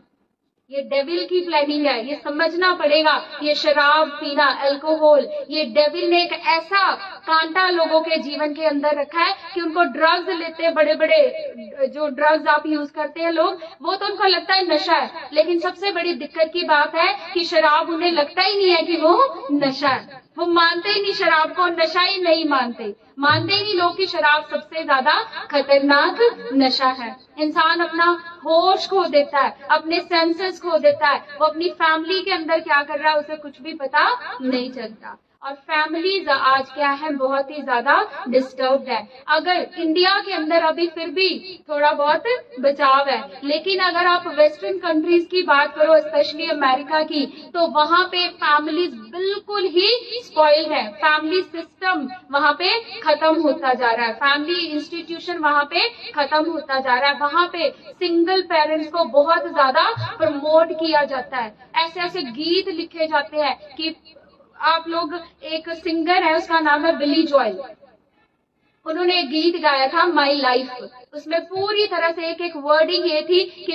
ये डेविल की प्लानिंग है, ये समझना पड़ेगा। ये शराब पीना, अल्कोहल, ये डेविल ने एक ऐसा कांटा लोगों के जीवन के अंदर रखा है कि उनको ड्रग्स लेते, बड़े बड़े जो ड्रग्स आप यूज करते हैं लोग, वो तो उनको लगता है नशा है। लेकिन सबसे बड़ी दिक्कत की बात है कि शराब उन्हें लगता ही नहीं है कि वो नशा है। वो मानते ही नहीं शराब को, नशा ही नहीं मानते ही नहीं लोग कि शराब सबसे ज्यादा खतरनाक नशा है। इंसान अपना होश खो देता है, अपने सेंसेस खो देता है, वो अपनी फैमिली के अंदर क्या कर रहा है उसे कुछ भी पता नहीं चलता। और फैमिलीज आज क्या है? बहुत ही ज्यादा डिस्टर्ब्ड है। अगर इंडिया के अंदर अभी फिर भी थोड़ा बहुत बचाव है, लेकिन अगर आप वेस्टर्न कंट्रीज की बात करो, स्पेशली अमेरिका की, तो वहाँ पे फैमिलीज बिल्कुल ही स्पॉइल्ड है। फैमिली सिस्टम वहाँ पे खत्म होता जा रहा है, फैमिली इंस्टीट्यूशन वहाँ पे खत्म होता जा रहा है। वहाँ पे सिंगल पेरेंट्स को बहुत ज्यादा प्रमोट किया जाता है। ऐसे ऐसे गीत लिखे जाते हैं कि आप लोग, एक सिंगर है उसका नाम है बिली जॉयल, उन्होंने एक गीत गाया था माई लाइफ। उसमें पूरी तरह से एक एक वर्डिंग ये थी कि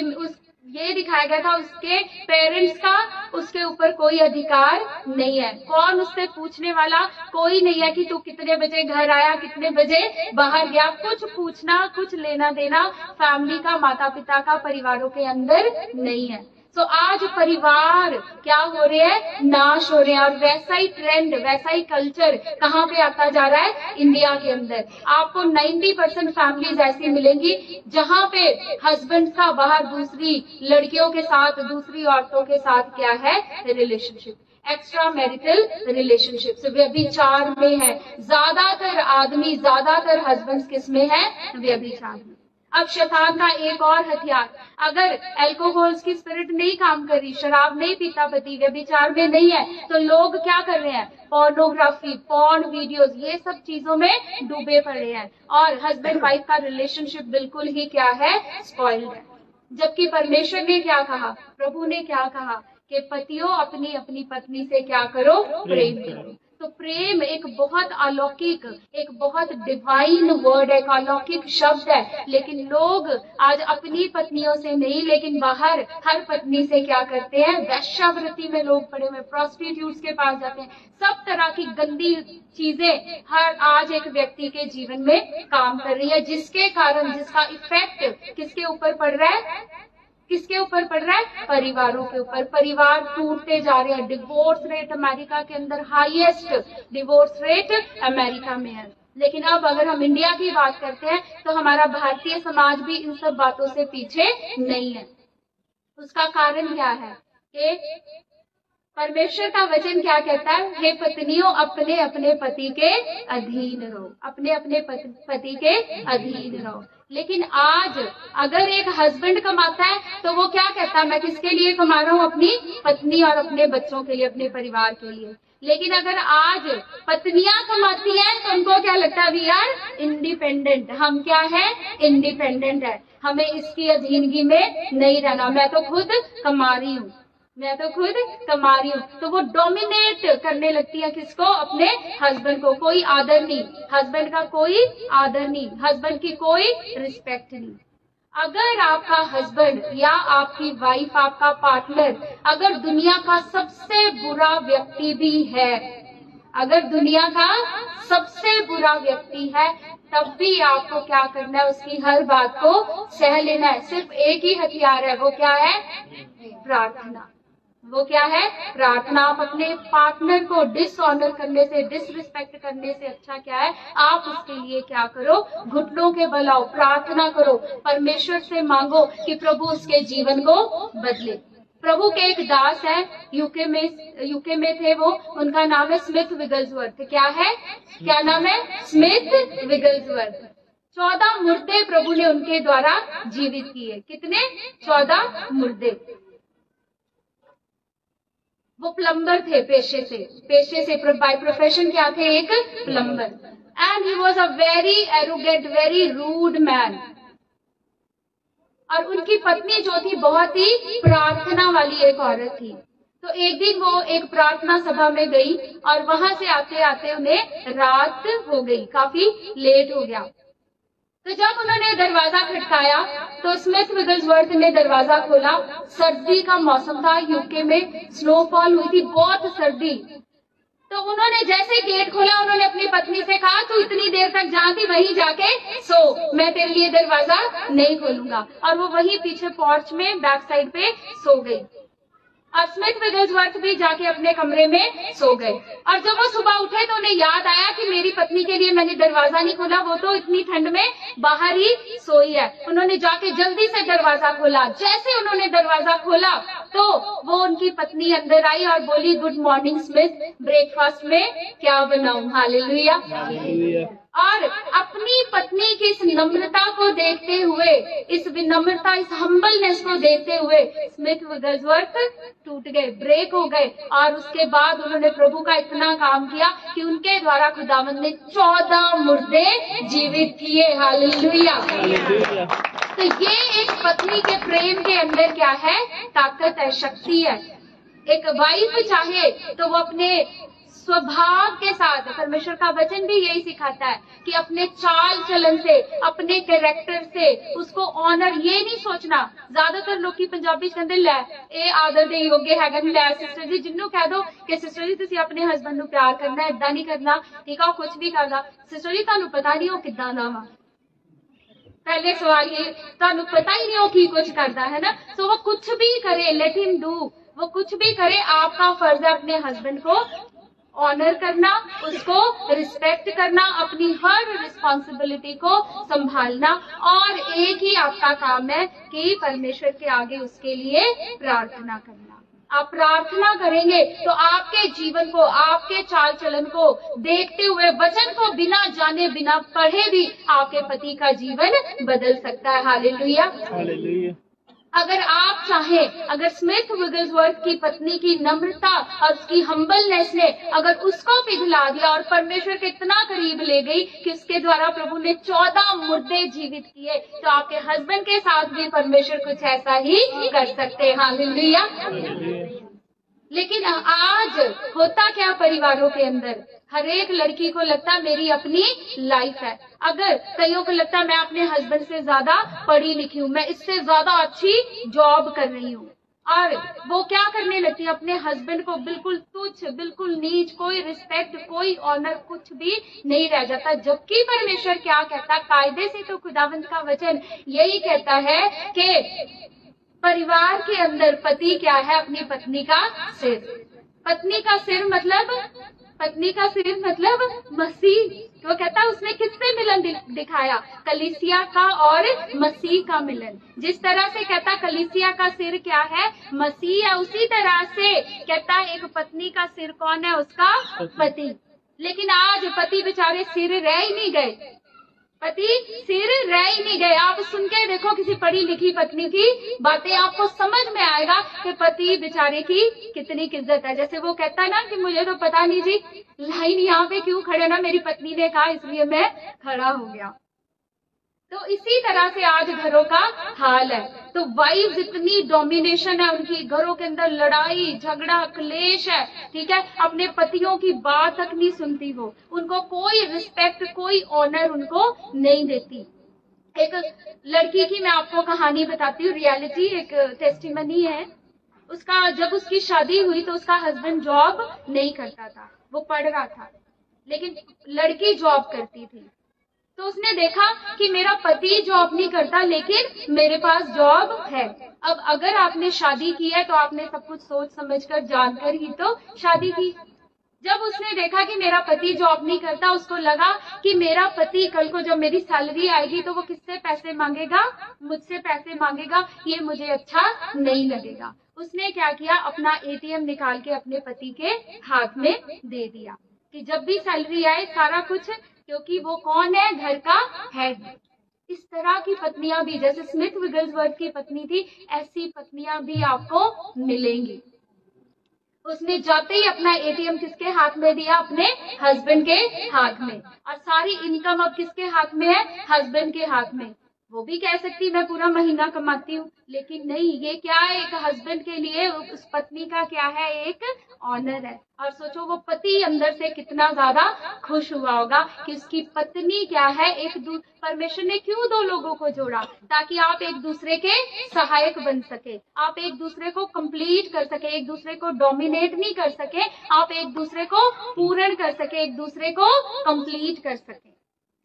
ये दिखाया गया था उसके पेरेंट्स का उसके ऊपर कोई अधिकार नहीं है। कौन उससे पूछने वाला? कोई नहीं है कि तू कितने बजे घर आया, कितने बजे बाहर गया, कुछ पूछना, कुछ लेना देना फैमिली का, माता पिता का, परिवारों के अंदर नहीं है। तो आज परिवार क्या हो रहे हैं? नाश हो रहे हैं। और वैसा ही ट्रेंड, वैसा ही कल्चर कहाँ पे आता जा रहा है? इंडिया के अंदर। आपको 90% फैमिलीज ऐसी मिलेंगी जहाँ पे हस्बैंड का बाहर दूसरी लड़कियों के साथ, दूसरी औरतों के साथ क्या है? रिलेशनशिप, एक्स्ट्रा मैरिटल रिलेशनशिप, व्यभिचार में है। ज्यादातर आदमी, ज्यादातर हस्बैंड किस में है? व्यभिचार में। अब शैतान का एक और हथियार, अगर अल्कोहल की स्पिरिट नहीं काम कर रही, शराब नहीं पीता पति, व्यभिचार में नहीं है, तो लोग क्या कर रहे हैं? पोर्नोग्राफी, पॉर्न वीडियोस, ये सब चीजों में डूबे पड़े हैं, और हस्बैंड वाइफ का रिलेशनशिप बिल्कुल ही क्या है? स्पॉइल्ड है। जबकि परमेश्वर ने क्या कहा? प्रभु ने क्या कहा? कि पतियों अपनी अपनी पत्नी से क्या करो? प्रेम करो। तो प्रेम एक बहुत अलौकिक, एक बहुत डिवाइन वर्ड है, एक अलौकिक शब्द है। लेकिन लोग आज अपनी पत्नियों से नहीं, लेकिन बाहर हर पत्नी से क्या करते हैं? वेश्यावृत्ति में लोग पड़े हुए, प्रोस्टिट्यूट्स के पास जाते हैं। सब तरह की गंदी चीजें हर आज एक व्यक्ति के जीवन में काम कर रही है, जिसके कारण, जिसका इफेक्ट किसके ऊपर पड़ रहा है? किसके ऊपर पड़ रहा है? परिवारों के ऊपर। परिवार टूटते जा रहे हैं। डिवोर्स रेट अमेरिका के अंदर हाईएस्ट डिवोर्स रेट अमेरिका में है। लेकिन अब अगर हम इंडिया की बात करते हैं तो हमारा भारतीय समाज भी इन सब बातों से पीछे नहीं है। उसका कारण क्या है कि परमेश्वर का वचन क्या कहता है? हे पत्नियों, अपने अपने पति के अधीन रहो, अपने अपने पति के अधीन रहो। लेकिन आज अगर एक हस्बैंड कमाता है तो वो क्या कहता है? मैं किसके लिए कमा रहा हूँ? अपनी पत्नी और अपने बच्चों के लिए, अपने परिवार के लिए। लेकिन अगर आज पत्नियां कमाती हैं तो उनको क्या लगता है? We are independent. हम क्या है? इंडिपेंडेंट है। हमें इसकी अधीनगी में नहीं रहना। मैं तो खुद कमा रही हूँ, मैं तो खुद कमा रही हूँ। तो वो डोमिनेट करने लगती है किसको? अपने हस्बैंड को। कोई आदर नहीं, हस्बैंड का कोई आदर नहीं, हस्बैंड की कोई रिस्पेक्ट नहीं। अगर आपका हस्बैंड या आपकी वाइफ, आपका पार्टनर अगर दुनिया का सबसे बुरा व्यक्ति भी है, अगर दुनिया का सबसे बुरा व्यक्ति है, तब भी आपको क्या करना है? उसकी हर बात को सह लेना है। सिर्फ एक ही हथियार है, वो क्या है? प्रार्थना। वो क्या है? प्रार्थना। आप अपने पार्टनर को डिसऑनर करने से, डिसरिस्पेक्ट करने से अच्छा क्या है? आप उसके लिए क्या करो? घुटनों के बल आओ, प्रार्थना करो, परमेश्वर से मांगो कि प्रभु उसके जीवन को बदले। प्रभु के एक दास है, यूके में थे वो, उनका नाम है स्मिथ विगल्सवर्थ। क्या है? क्या नाम है? Smith Wigglesworth. 14 मुर्दे प्रभु ने उनके द्वारा जीवित किए। कितने? 14 मुर्दे। वो प्लम्बर थे पेशे से बाय प्रोफेशन क्या थे? एक plumber. And he was a very arrogant, very rude man. और उनकी पत्नी जो थी बहुत ही प्रार्थना वाली एक औरत थी। तो एक दिन वो एक प्रार्थना सभा में गई और वहां से आते आते उन्हें रात हो गई, काफी लेट हो गया। तो जब उन्होंने दरवाजा खटकाया तो स्मिथ विगल्सवर्थ ने दरवाजा खोला। सर्दी का मौसम था, यूके में स्नोफॉल हुई थी, बहुत सर्दी। तो उन्होंने जैसे गेट खोला, उन्होंने अपनी पत्नी से कहा, तू इतनी देर तक जहाँ थी वहीं जाके सो, मैं तेरे लिए दरवाजा नहीं खोलूंगा। और वो वहीं पीछे पोर्च में बैक साइड पे सो गई। और स्मिथ विगल्सवर्थ भी जाके अपने कमरे में सो गए। और जब वो सुबह उठे तो उन्हें याद आया कि मेरी पत्नी के लिए मैंने दरवाजा नहीं खोला, वो तो इतनी ठंड में बाहर ही सोई है। उन्होंने जाके जल्दी से दरवाजा खोला। जैसे उन्होंने दरवाजा खोला तो वो उनकी पत्नी अंदर आई और बोली, गुड मॉर्निंग स्मिथ, ब्रेकफास्ट में क्या बनाऊं? हालेलुया। और अपनी पत्नी की इस नम्रता को देखते हुए, इस विनम्रता, इस हम्बलनेस को देखते हुए स्मिथ विगल्सवर्थ टूट गए, ब्रेक हो गए। और उसके बाद उन्होंने प्रभु का इतना काम किया कि उनके द्वारा खुदावंद ने 14 मुर्दे जीवित किए। हालेलुया। तो ये एक पत्नी के प्रेम के अंदर क्या है? ताकत है, शक्ति है। एक वाइफ चाहे तो वो अपने स्वभाव के साथ, परमेश्वर का वचन भी यही सिखाता है कि अपने चाल चलन से, अपने कैरेक्टर से उसको ऑनर, ये नहीं सोचना। ज्यादातर लोग की पंजाबी के अंदर लै ये आदर दे योग्य है, लै सिस्टर जी जिन्हों कह दो कि सिस्टर जी तुसी अपने हस्बैंड नूं प्यार करना, इदा नहीं करना, ठीक है, कुछ भी करदा, सिस्टर जी तुहानू पता नहीं वो किदां दा वा। पहले सवाल ये, तुहानू पता ही नहीं वो की कुछ करता है ना। सो वो कुछ भी करे, लेट हिम डू, वो कुछ भी करे, आपका फर्ज है अपने हस्बैंड को ऑनर करना, उसको रिस्पेक्ट करना, अपनी हर रिस्पॉन्सिबिलिटी को संभालना। और एक ही आपका काम है कि परमेश्वर के आगे उसके लिए प्रार्थना करना। आप प्रार्थना करेंगे तो आपके जीवन को, आपके चाल चलन को देखते हुए, वचन को बिना जाने बिना पढ़े भी आपके पति का जीवन बदल सकता है। Hallelujah, hallelujah. अगर आप चाहें, अगर स्मिथ विगल्सवर्थ की पत्नी की नम्रता और उसकी हम्बलनेस ने अगर उसको पिघला दिया और परमेश्वर के इतना करीब ले गई कि उसके द्वारा प्रभु ने 14 मुर्दे जीवित किए, तो आपके हस्बैंड के साथ भी परमेश्वर कुछ ऐसा ही कर सकते हैं। हालेलुया। लेकिन आज होता क्या परिवारों के अंदर, हर एक लड़की को लगता है मेरी अपनी लाइफ है। अगर कईयों को लगता है मैं अपने हस्बैंड से ज्यादा पढ़ी लिखी हूँ, मैं इससे ज्यादा अच्छी जॉब कर रही हूँ, और वो क्या करने लगती है, अपने हस्बैंड को बिल्कुल तुच्छ, बिल्कुल नीच, कोई रिस्पेक्ट, कोई ऑनर, कुछ भी नहीं रह जाता। जबकि परमेश्वर क्या कहता है, कायदे से तो खुदावंद का वचन यही कहता है कि परिवार के अंदर पति क्या है? अपनी पत्नी का सिर। पत्नी का सिर मतलब मसीह। तो कहता है उसने किससे मिलन दिखाया? कलीसिया का और मसीह का मिलन। जिस तरह से कहता कलीसिया का सिर क्या है? मसीह है, उसी तरह से कहता एक पत्नी का सिर कौन है? उसका पति। लेकिन आज पति बेचारे सिर रह ही नहीं गए, पति सिर रह ही नहीं गए। आप सुन के देखो किसी पढ़ी लिखी पत्नी की बातें, आपको समझ में आएगा कि पति बेचारे की कितनी इज्जत है। जैसे वो कहता है ना कि मुझे तो पता नहीं जी लाइन यहाँ पे क्यों खड़े ना, मेरी पत्नी ने कहा इसलिए मैं खड़ा हो गया। तो इसी तरह से आज घरों का हाल है। तो वाइफ इतनी डोमिनेशन है उनकी, घरों के अंदर लड़ाई झगड़ा क्लेश है, ठीक है। अपने पतियों की बात तक नहीं सुनती वो, उनको कोई रिस्पेक्ट कोई ऑनर उनको नहीं देती। एक लड़की की मैं आपको कहानी बताती हूँ, रियलिटी एक टेस्टिमनी है। उसका जब उसकी शादी हुई तो उसका हस्बैंड जॉब नहीं करता था, वो पढ़ रहा था, लेकिन लड़की जॉब करती थी। तो उसने देखा कि मेरा पति जॉब नहीं करता लेकिन मेरे पास जॉब है। अब अगर आपने शादी की है तो आपने सब कुछ सोच समझकर जानकर ही तो शादी की। जब उसने देखा कि मेरा पति जॉब नहीं करता, उसको लगा कि मेरा पति कल को जब मेरी सैलरी आएगी तो वो किससे पैसे मांगेगा? मुझसे पैसे मांगेगा, ये मुझे अच्छा नहीं लगेगा। उसने क्या किया? अपना एटीएम निकाल के अपने पति के हाथ में दे दिया कि जब भी सैलरी आए सारा कुछ, क्योंकि वो कौन है? घर का हेड। इस तरह की पत्नियां भी, जैसे स्मिथ विगलसवर्थ की पत्नी थी, ऐसी पत्नियां भी आपको मिलेंगी। उसने जाते ही अपना एटीएम किसके हाथ में दिया? अपने हस्बैंड के हाथ में। और सारी इनकम अब किसके हाथ में है? हस्बैंड के हाथ में। वो भी कह सकती मैं पूरा महीना कमाती हूँ, लेकिन नहीं, ये क्या है? एक हस्बैंड के लिए उस पत्नी का क्या है? एक ऑनर है। और सोचो वो पति अंदर से कितना ज्यादा खुश हुआ होगा कि उसकी पत्नी क्या है? परमेश्वर ने क्यों दो लोगों को जोड़ा? ताकि आप एक दूसरे के सहायक बन सके, आप एक दूसरे को कंप्लीट कर सके, एक दूसरे को डोमिनेट नहीं कर सके, आप एक दूसरे को पूर्ण कर सके, एक दूसरे को कंप्लीट कर सके।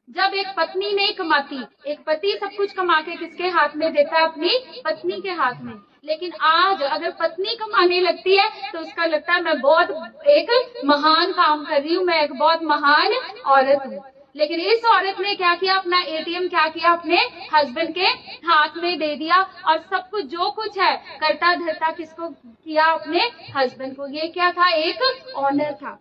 जब एक पत्नी नहीं कमाती, एक पति सब कुछ कमा के किसके हाथ में देता है? अपनी पत्नी के हाथ में। लेकिन आज अगर पत्नी कमाने लगती है तो उसका लगता है मैं बहुत एक महान काम कर रही हूँ, मैं एक बहुत महान औरत हूँ। लेकिन इस औरत ने क्या किया? अपना एटीएम क्या किया? अपने हस्बैंड के हाथ में दे दिया, और सब कुछ जो कुछ है करता धरता किसको किया? अपने हस्बैंड को। ये क्या था? एक ऑनर था।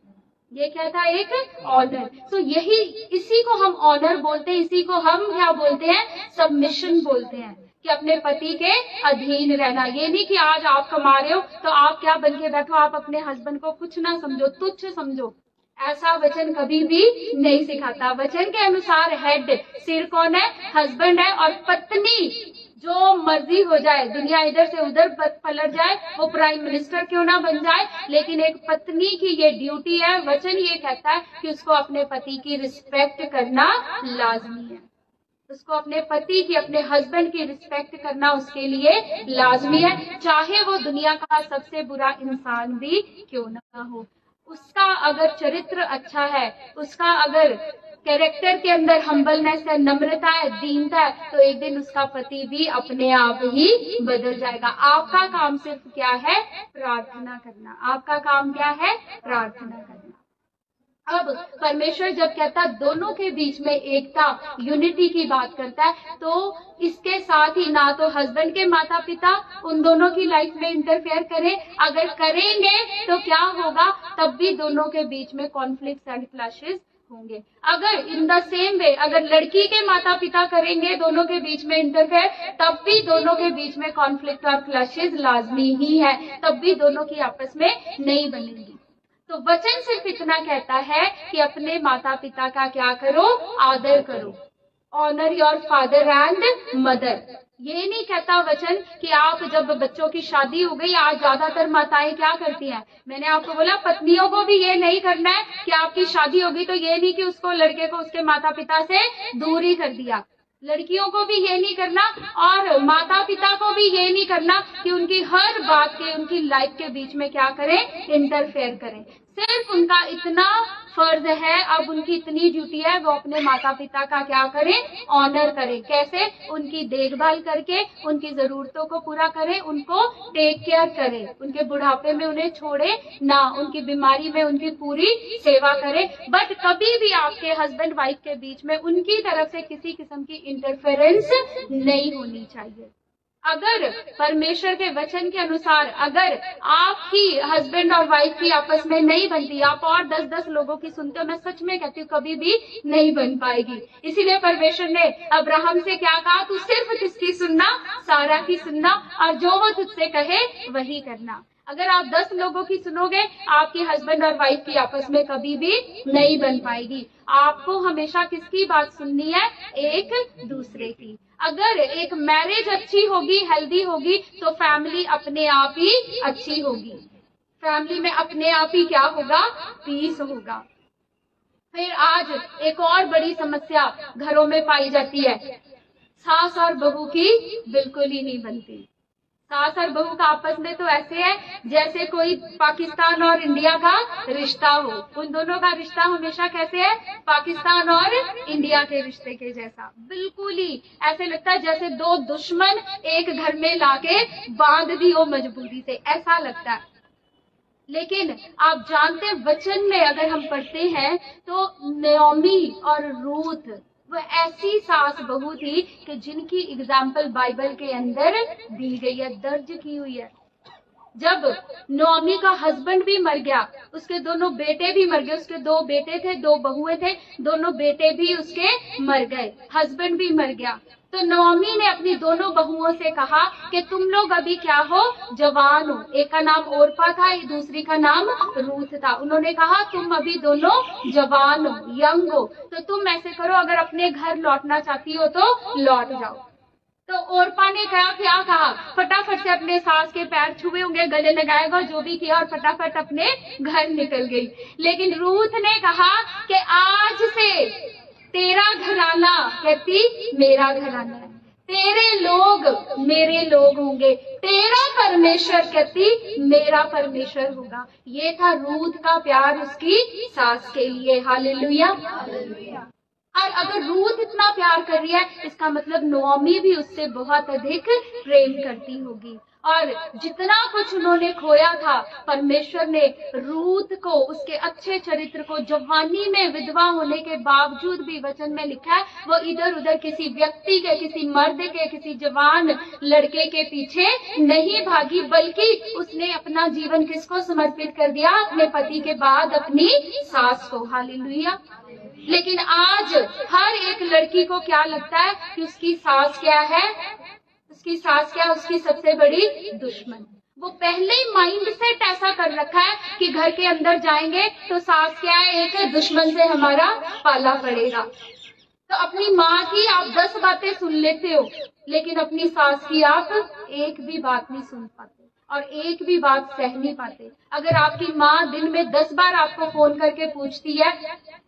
ये क्या था? एक ऑनर। तो यही, इसी को हम ऑनर बोलते हैं, इसी को हम क्या बोलते हैं? सबमिशन बोलते हैं, कि अपने पति के अधीन रहना। ये नहीं कि आज आप कमा रहे हो तो आप क्या बन के बैठो, आप अपने हस्बैंड को कुछ ना समझो, तुच्छ समझो। ऐसा वचन कभी भी नहीं सिखाता। वचन के अनुसार हेड, सिर कौन है? हस्बैंड है। और पत्नी जो मर्जी हो जाए, दुनिया इधर से उधर पलट जाए, वो प्राइम मिनिस्टर क्यों ना बन जाए, लेकिन एक पत्नी की ये ड्यूटी है। वचन ये कहता है कि उसको अपने पति की रिस्पेक्ट करना लाजमी है। उसको अपने पति की, अपने हस्बैंड की रिस्पेक्ट करना उसके लिए लाजमी है, चाहे वो दुनिया का सबसे बुरा इंसान भी क्यों ना हो। उसका अगर चरित्र अच्छा है, उसका अगर कैरेक्टर के अंदर हम्बलनेस है, नम्रता है, दीनता है, तो एक दिन उसका पति भी अपने आप ही बदल जाएगा। आपका काम सिर्फ क्या है? प्रार्थना करना। आपका काम क्या है? प्रार्थना करना। अब परमेश्वर जब कहता है दोनों के बीच में एकता, यूनिटी की बात करता है, तो इसके साथ ही ना तो हस्बैंड के माता पिता उन दोनों की लाइफ में इंटरफेयर करें, अगर करेंगे तो क्या होगा? तब भी दोनों के बीच में कॉन्फ्लिक्ट्स एंड क्लैशेस होंगे। अगर इन द सेम वे अगर लड़की के माता पिता करेंगे दोनों के बीच में इंटरफेयर, तब भी दोनों के बीच में कॉन्फ्लिक्ट और क्लैशेस लाजमी ही है, तब भी दोनों की आपस में नहीं बनेंगी। तो वचन सिर्फ इतना कहता है कि अपने माता पिता का क्या करो? आदर करो। Honour your father and mother. ये नहीं कहता वचन कि आप जब बच्चों की शादी हो गई, आज ज्यादातर माताएं क्या करती हैं, मैंने आपको बोला पत्नियों को भी ये नहीं करना है कि आपकी शादी होगी तो ये नहीं कि उसको, लड़के को उसके माता पिता से दूर ही कर दिया। लड़कियों को भी ये नहीं करना और माता पिता को भी ये नहीं करना कि उनकी हर बात के, उनकी लाइफ के बीच में क्या करें? इंटरफेयर करें। सिर्फ उनका इतना फर्ज है, अब उनकी इतनी ड्यूटी है, वो अपने माता पिता का क्या करें, ऑनर करें। कैसे? उनकी देखभाल करके, उनकी जरूरतों को पूरा करें, उनको टेक केयर करें, उनके बुढ़ापे में उन्हें छोड़े ना, उनकी बीमारी में उनकी पूरी सेवा करें। बट कभी भी आपके हस्बैंड वाइफ के बीच में उनकी तरफ से किसी किस्म की इंटरफेरेंस नहीं होनी चाहिए। अगर परमेश्वर के वचन के अनुसार अगर आपकी हस्बैंड और वाइफ की आपस में नहीं बनती, आप और 10-10 लोगों की सुनते हो, मैं सच में कहती हूँ कभी भी नहीं बन पाएगी। इसीलिए परमेश्वर ने अब्राहम से क्या कहा, तू सिर्फ किसकी सुनना, सारा की सुनना, और जो वो तुझसे कहे वही करना। अगर आप 10 लोगों की सुनोगे, आपकी हस्बैंड और वाइफ की आपस में कभी भी नहीं बन पाएगी। आपको हमेशा किसकी बात सुननी है, एक दूसरे की। अगर एक मैरिज अच्छी होगी, हेल्दी होगी, तो फैमिली अपने आप ही अच्छी होगी। फैमिली में अपने आप ही क्या होगा, पीस होगा। फिर आज एक और बड़ी समस्या घरों में पाई जाती है, सास और बहू की बिल्कुल ही नहीं बनती। सास और बहू का आपस में तो ऐसे है जैसे कोई पाकिस्तान और इंडिया का रिश्ता हो। उन दोनों का रिश्ता हमेशा कैसे है, पाकिस्तान और इंडिया के रिश्ते के जैसा। बिल्कुल ही ऐसे लगता है जैसे दो दुश्मन एक घर में लाके बांध दी हो मजबूरी से, ऐसा लगता है। लेकिन आप जानते हैं, वचन में अगर हम पढ़ते हैं तो नयोमी और रूथ वो ऐसी सास बहू थी कि जिनकी एग्जाम्पल बाइबल के अंदर दी गई है, दर्ज की हुई है। जब नोमी का हस्बैंड भी मर गया, उसके दोनों बेटे भी मर गए, उसके 2 बेटे थे, 2 बहुएं थे, दोनों बेटे भी उसके मर गए, हस्बैंड भी मर गया। तो नोमी ने अपनी दोनों बहुओं से कहा कि तुम लोग अभी क्या हो, जवान हो। एक का नाम ओरपा था, दूसरी का नाम रूथ था। उन्होंने कहा तुम अभी दोनों जवान हो, यंग हो, तो तुम ऐसे करो, अगर अपने घर लौटना चाहती हो तो लौट जाओ। तो ओरपा ने क्या कहा, फटाफट से अपने सास के पैर छुए होंगे, गले लगाएगा, जो भी किया, और फटाफट अपने घर निकल गई। लेकिन रूथ ने कहा कि आज से तेरा घराना, कहती मेरा घराना है, तेरे लोग मेरे लोग होंगे, तेरा परमेश्वर, कहती मेरा परमेश्वर होगा। ये था रूथ का प्यार उसकी सास के लिए। हालेलुया। और अगर रूथ इतना प्यार कर रही है, इसका मतलब नोमी भी उससे बहुत अधिक प्रेम करती होगी। और जितना कुछ उन्होंने खोया था, परमेश्वर ने रूथ को, उसके अच्छे चरित्र को, जवानी में विधवा होने के बावजूद भी वचन में लिखा है, वो इधर उधर किसी व्यक्ति के, किसी मर्द के, किसी जवान लड़के के पीछे नहीं भागी, बल्कि उसने अपना जीवन किसको समर्पित कर दिया, अपने पति के बाद अपनी सास को। हालेलुया। लेकिन आज हर एक लड़की को क्या लगता है कि उसकी सास क्या है, उसकी सास क्या है, उसकी सबसे बड़ी दुश्मन। वो पहले ही माइंड सेट ऐसा कर रखा है कि घर के अंदर जाएंगे तो सास क्या है, एक दुश्मन से हमारा पाला पड़ेगा। तो अपनी माँ की आप 10 बातें सुन लेते हो, लेकिन अपनी सास की आप एक भी बात नहीं सुन पाते और एक भी बात सह नहीं पाते। अगर आपकी माँ दिन में 10 बार आपको फोन करके पूछती है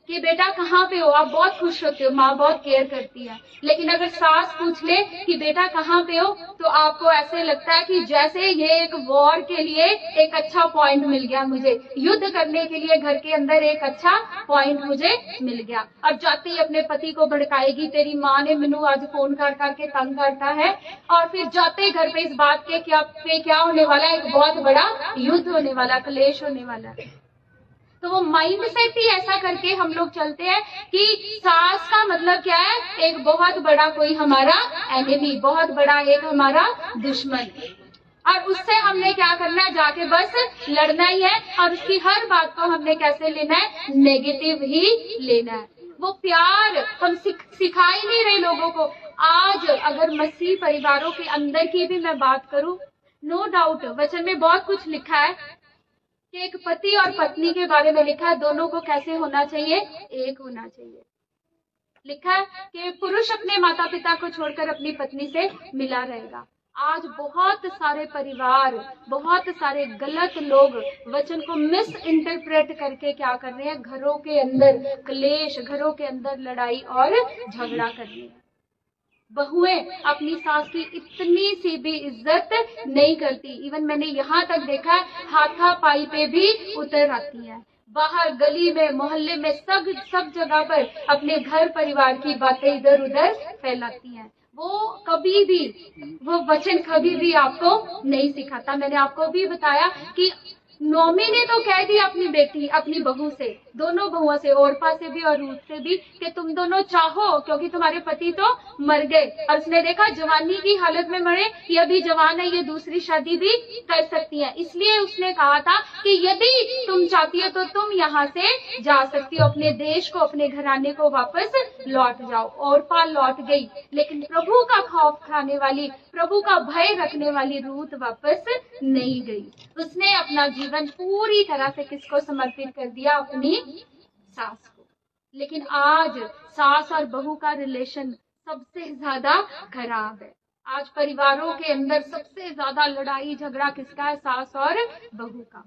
कि बेटा कहाँ पे हो, आप बहुत खुश होते हो, माँ बहुत केयर करती है। लेकिन अगर सास पूछ ले कि बेटा कहाँ पे हो, तो आपको ऐसे लगता है कि जैसे ये एक वॉर के लिए एक अच्छा पॉइंट मिल गया, मुझे युद्ध करने के लिए घर के अंदर एक अच्छा पॉइंट मुझे मिल गया। और जाते ही अपने पति को भड़काएगी, तेरी माँ ने मैनू आज फोन कर करके तंग करता है, और फिर जाते घर पे इस बात के क्या होने वाला है, एक बहुत बड़ा युद्ध होने वाला, क्लेश होने वाला है। तो वो माइंड सेट ही ऐसा करके हम लोग चलते हैं कि सास का मतलब क्या है, एक बहुत बड़ा कोई हमारा एनिमी, बहुत बड़ा एक हमारा दुश्मन, और उससे हमने क्या करना है, जाके बस लड़ना ही है, और उसकी हर बात को हमने कैसे लेना है, नेगेटिव ही लेना है। वो प्यार हम सिखा ही नहीं रहे लोगों को। आज अगर मसीह परिवारों के अंदर की भी मैं बात करूं, नो डाउट वचन में बहुत कुछ लिखा है कि एक पति और पत्नी के बारे में लिखा है, दोनों को कैसे होना चाहिए, एक होना चाहिए। लिखा है कि पुरुष अपने माता पिता को छोड़कर अपनी पत्नी से मिला रहेगा। आज बहुत सारे परिवार, बहुत सारे गलत लोग वचन को मिस इंटरप्रेट करके क्या कर रहे हैं, घरों के अंदर क्लेश, घरों के अंदर लड़ाई और झगड़ा कर रहे हैं। बहुएं अपनी सास की इतनी सी भी इज्जत नहीं करती। इवन मैंने यहाँ तक देखा है, हाथापाई पे भी उतर आती है। बाहर गली में, मोहल्ले में, सब जगह पर अपने घर परिवार की बातें इधर उधर फैलाती हैं। वो वचन कभी भी आपको नहीं सिखाता। मैंने आपको भी बताया कि नोमी ने तो कह दिया अपनी बहू से, दोनों बहुओं से, ओरपा से भी और रूत से भी, कि तुम दोनों चाहो, क्योंकि तुम्हारे पति तो मर गए। और उसने देखा जवानी की हालत में मरे, ये अभी जवान है, ये दूसरी शादी भी कर सकती है। इसलिए उसने कहा था कि यदि तुम चाहती हो तो तुम यहाँ से जा सकती हो, अपने देश को, अपने घराने को वापस लौट जाओ। ओरपा लौट गई, लेकिन प्रभु का खौफ खाने वाली, प्रभु का भय रखने वाली रूत वापस नहीं गई। उसने अपना जीवन पूरी तरह से किसको समर्पित कर दिया? अपनी सास को। लेकिन आज सास और बहू का रिलेशन सबसे ज्यादा खराब है। आज परिवारों के अंदर सबसे ज्यादा लड़ाई झगड़ा किसका है? सास और बहू का।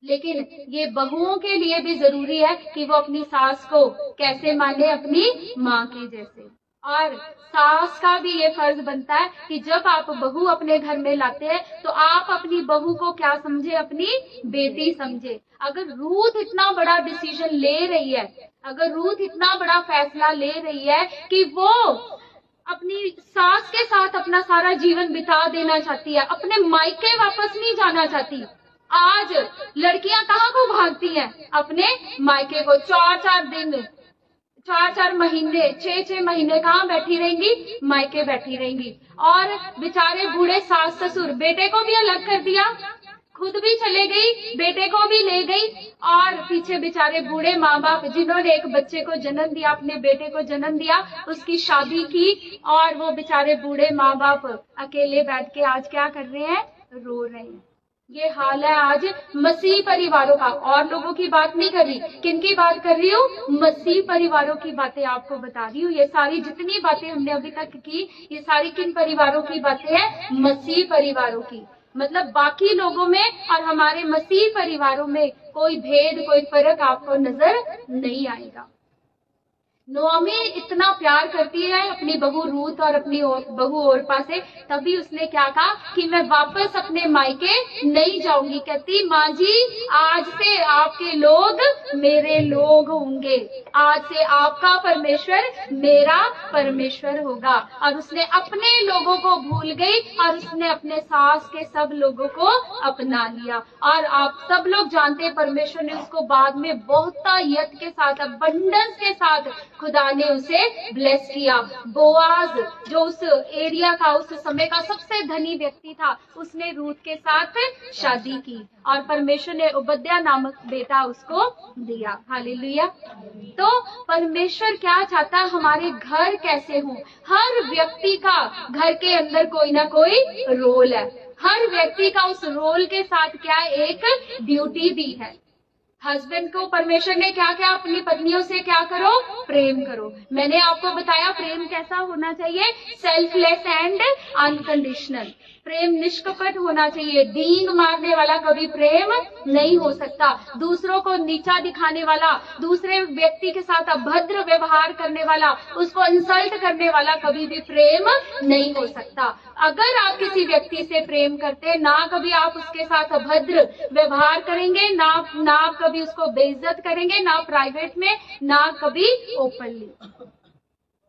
लेकिन ये बहुओं के लिए भी जरूरी है कि वो अपनी सास को कैसे माने? अपनी माँ के जैसे। और सास का भी ये फर्ज बनता है कि जब आप बहू अपने घर में लाते हैं तो आप अपनी बहू को क्या समझे? अपनी बेटी समझे। अगर रूथ इतना बड़ा डिसीजन ले रही है, अगर रूथ इतना बड़ा फैसला ले रही है कि वो अपनी सास के साथ अपना सारा जीवन बिता देना चाहती है, अपने मायके वापस नहीं जाना चाहती। आज लड़कियां कहाँ को भागती हैं? अपने मायके को। 4-4 दिन, 4-4 महीने, 6-6 महीने कहाँ बैठी रहेंगी? मायके बैठी रहेंगी। और बेचारे बूढ़े सास ससुर, बेटे को भी अलग कर दिया, खुद भी चले गई, बेटे को भी ले गई, और पीछे बेचारे बूढ़े माँ बाप जिन्होंने एक बच्चे को जन्म दिया, अपने बेटे को जन्म दिया, उसकी शादी की, और वो बेचारे बूढ़े माँ बाप अकेले बैठ के आज क्या कर रहे हैं? रो रहे हैं। ये हाल है आज मसीह परिवारों का। और लोगों की बात नहीं कर रही, किनकी बात कर रही हूँ? मसीह परिवारों की बातें आपको बता रही हूँ। ये सारी जितनी बातें हमने अभी तक की, ये सारी किन परिवारों की बातें हैं? मसीह परिवारों की। मतलब बाकी लोगों में और हमारे मसीह परिवारों में कोई भेद, कोई फर्क आपको नजर नहीं आएगा। नोमी इतना प्यार करती है अपनी बहू रूत और अपनी बहू ओरपा से, तभी उसने क्या कहा कि मैं वापस अपने मायके नहीं जाऊंगी। कहती, माँ जी, आज से आपके लोग मेरे लोग होंगे, आज से आपका परमेश्वर मेरा परमेश्वर होगा। और उसने अपने लोगों को भूल गई और उसने अपने सास के सब लोगों को अपना लिया। और आप सब लोग जानते हैं, परमेश्वर ने उसको बाद में बहुत यत्न के साथ, अबंडेंस के साथ खुदा ने उसे ब्लेस किया। बोआज जो उस एरिया का, उस समय का सबसे धनी व्यक्ति था, उसने रूत के साथ शादी की और परमेश्वर ने उबद्या नामक बेटा उसको दिया। हालेलुया। तो परमेश्वर क्या चाहता है? हमारे घर कैसे हों? हर व्यक्ति का घर के अंदर कोई ना कोई रोल है। हर व्यक्ति का उस रोल के साथ क्या? एक ड्यूटी भी है। हस्बैंड को परमेश्वर ने क्या क्या? अपनी पत्नियों से क्या करो? प्रेम करो। मैंने आपको बताया प्रेम कैसा होना चाहिए? Selfless and unconditional. प्रेम निष्कपट होना चाहिए। डींग मारने वाला कभी प्रेम नहीं हो सकता। दूसरों को नीचा दिखाने वाला, दूसरे व्यक्ति के साथ अभद्र व्यवहार करने वाला, उसको इंसल्ट करने वाला कभी भी प्रेम नहीं हो सकता। अगर आप किसी व्यक्ति से प्रेम करते, ना कभी आप उसके साथ अभद्र व्यवहार करेंगे, ना आप कभी उसको बेइज्जत करेंगे, ना प्राइवेट में, ना कभी ओपनली।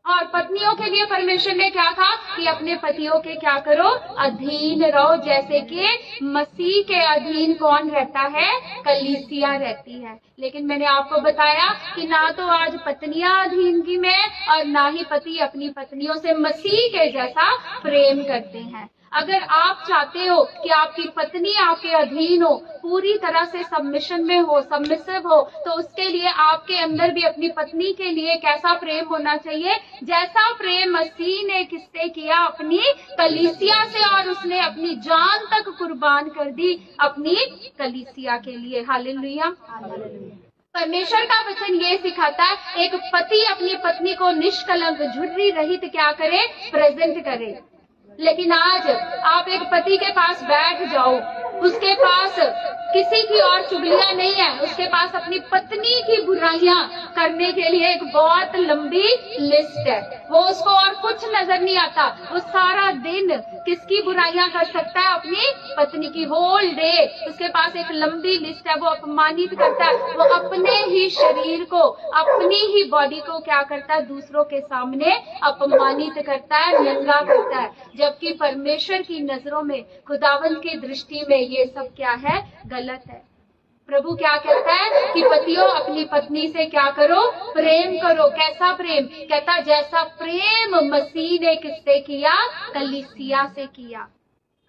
और पत्नियों के लिए परमेश्वर ने क्या कहा कि अपने पतियों के क्या करो? अधीन रहो, जैसे कि मसीह के अधीन कौन रहता है? कलीसिया रहती है। लेकिन मैंने आपको बताया कि ना तो आज पत्नियां अधीनगी में और ना ही पति अपनी पत्नियों से मसीह के जैसा प्रेम करते हैं। अगर आप चाहते हो कि आपकी पत्नी आपके अधीन हो, पूरी तरह से सबमिशन में हो, सबमिसिव हो, तो उसके लिए आपके अंदर भी अपनी पत्नी के लिए कैसा प्रेम होना चाहिए? जैसा प्रेम मसीह ने किससे किया? अपनी कलीसिया से, और उसने अपनी जान तक कुर्बान कर दी अपनी कलीसिया के लिए। हालेलुया। परमेश्वर का वचन ये सिखाता है, एक पति अपनी पत्नी को निष्कलंक, झुर्री रहित क्या करे? प्रेजेंट करे। लेकिन आज आप एक पति के पास बैठ जाओ, उसके पास किसी की और चुगलियां नहीं है, उसके पास अपनी पत्नी की बुराइयां करने के लिए एक बहुत लंबी लिस्ट है। वो उसको और कुछ नजर नहीं आता, वो सारा दिन किसकी बुराइयां कर सकता है? अपनी पत्नी की। होल डे उसके पास एक लंबी लिस्ट है। वो अपमानित करता है, वो अपने ही शरीर को, अपनी ही बॉडी को क्या करता है? दूसरों के सामने अपमानित करता है, नंगा करता है। जबकि परमेश्वर की नजरों में, खुदावंत की दृष्टि में ये सब क्या है? गलत है। प्रभु क्या कहता है कि पतियों अपनी पत्नी से क्या करो? प्रेम करो। कैसा प्रेम? कहता जैसा प्रेम मसीह ने किससे किया? कलीसिया से किया।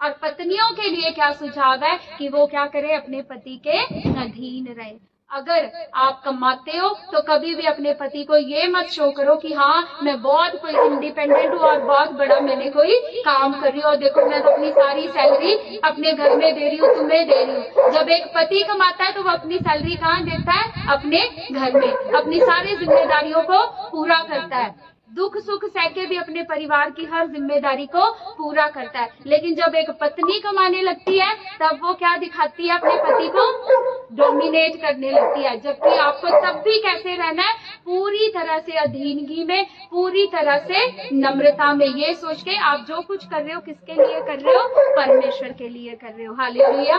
और पत्नियों के लिए क्या सुझाव है कि वो क्या करे? अपने पति के अधीन रहे। अगर आप कमाते हो तो कभी भी अपने पति को ये मत शो करो कि हाँ मैं बहुत कोई इंडिपेंडेंट हूँ और बहुत बड़ा मैंने कोई काम कर रही हूँ, और देखो मैं तो अपनी सारी सैलरी अपने घर में दे रही हूँ, तुम्हें दे रही हूँ। जब एक पति कमाता है तो वो अपनी सैलरी कहाँ देता है? अपने घर में, अपनी सारी जिम्मेदारियों को पूरा करता है। दुख सुख सह के भी अपने परिवार की हर जिम्मेदारी को पूरा करता है। लेकिन जब एक पत्नी कमाने लगती है तब वो क्या दिखाती है? अपने पति को डोमिनेट करने लगती है। जबकि आपको तब भी कैसे रहना है? पूरी तरह से अधीनगी में, पूरी तरह से नम्रता में, ये सोच के आप जो कुछ कर रहे हो किसके लिए कर रहे हो? परमेश्वर के लिए कर रहे हो। हालेलुया।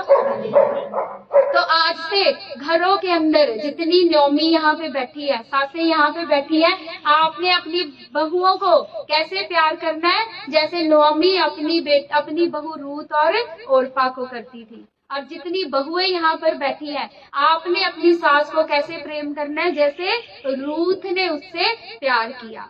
तो आज से घरों के अंदर जितनी नौमी यहाँ पे बैठी है, सासें यहाँ पे बैठी है, आपने अपनी बहुओं को कैसे प्यार करना है? जैसे नौमी अपनी बहू रूत और ओरफा को करती थी। और जितनी बहुएं यहाँ पर बैठी है, आपने अपनी सास को कैसे प्रेम करना है? जैसे रूत ने उससे प्यार किया।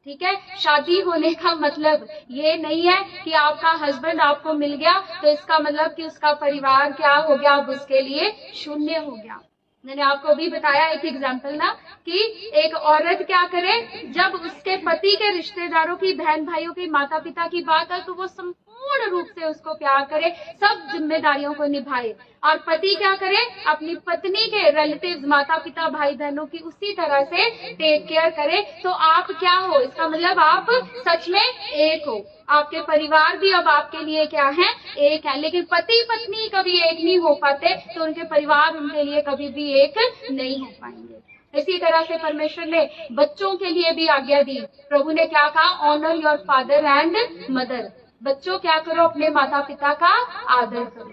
ठीक है। शादी होने का मतलब ये नहीं है कि आपका हस्बैंड आपको मिल गया तो इसका मतलब कि उसका परिवार क्या हो गया? अब उसके लिए शून्य हो गया। मैंने आपको भी बताया एक एग्जाम्पल ना, कि एक औरत क्या करे जब उसके पति के रिश्तेदारों की, बहन भाइयों की, माता पिता की बात है तो वो संपूर्ण रूप से उसको प्यार करे, सब जिम्मेदारियों को निभाए। और पति क्या करे? अपनी पत्नी के रिलेटिव्स, माता पिता, भाई बहनों की उसी तरह से टेक केयर करे। तो आप क्या हो? इसका मतलब आप सच में एक हो। आपके परिवार भी अब आपके लिए क्या है? एक है। लेकिन पति पत्नी कभी एक नहीं हो पाते तो उनके परिवार उनके लिए कभी भी एक नहीं हो पाएंगे। इसी तरह से परमेश्वर ने बच्चों के लिए भी आज्ञा दी। प्रभु ने क्या कहा? Honour your father and mother. बच्चों क्या करो? अपने माता पिता का आदर करो,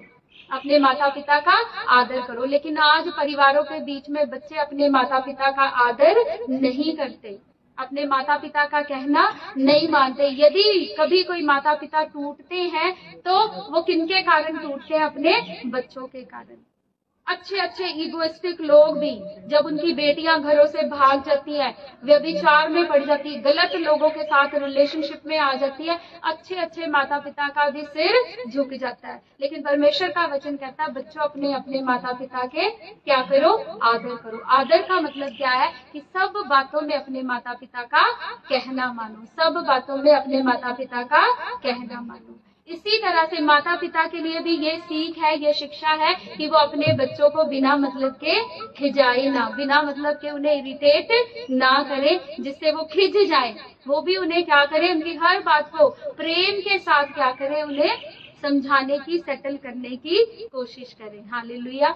अपने माता पिता का आदर करो। लेकिन आज परिवारों के बीच में बच्चे अपने माता पिता का आदर नहीं करते, अपने माता पिता का कहना नहीं मानते। यदि कभी कोई माता पिता टूटते हैं तो वो किनके कारण टूटते हैं? अपने बच्चों के कारण। अच्छे अच्छे इगोइस्टिक लोग भी जब उनकी बेटियां घरों से भाग जाती है, व्यभिचार में पड़ जाती है, गलत लोगों के साथ रिलेशनशिप में आ जाती है, अच्छे अच्छे माता पिता का भी सिर झुक जाता है। लेकिन परमेश्वर का वचन कहता है बच्चों अपने अपने माता पिता के क्या करो? आदर करो। आदर का मतलब क्या है? कि सब बातों में अपने माता पिता का कहना मानो, सब बातों में अपने माता पिता का कहना मानो। इसी तरह से माता पिता के लिए भी ये सीख है, ये शिक्षा है कि वो अपने बच्चों को बिना मतलब के खिजाए ना, बिना मतलब के उन्हें इरिटेट ना करे, जिससे वो खिज जाए। वो भी उन्हें क्या करे? उनकी हर बात को प्रेम के साथ क्या करे? उन्हें समझाने की, सेटल करने की कोशिश करे। हालेलुया।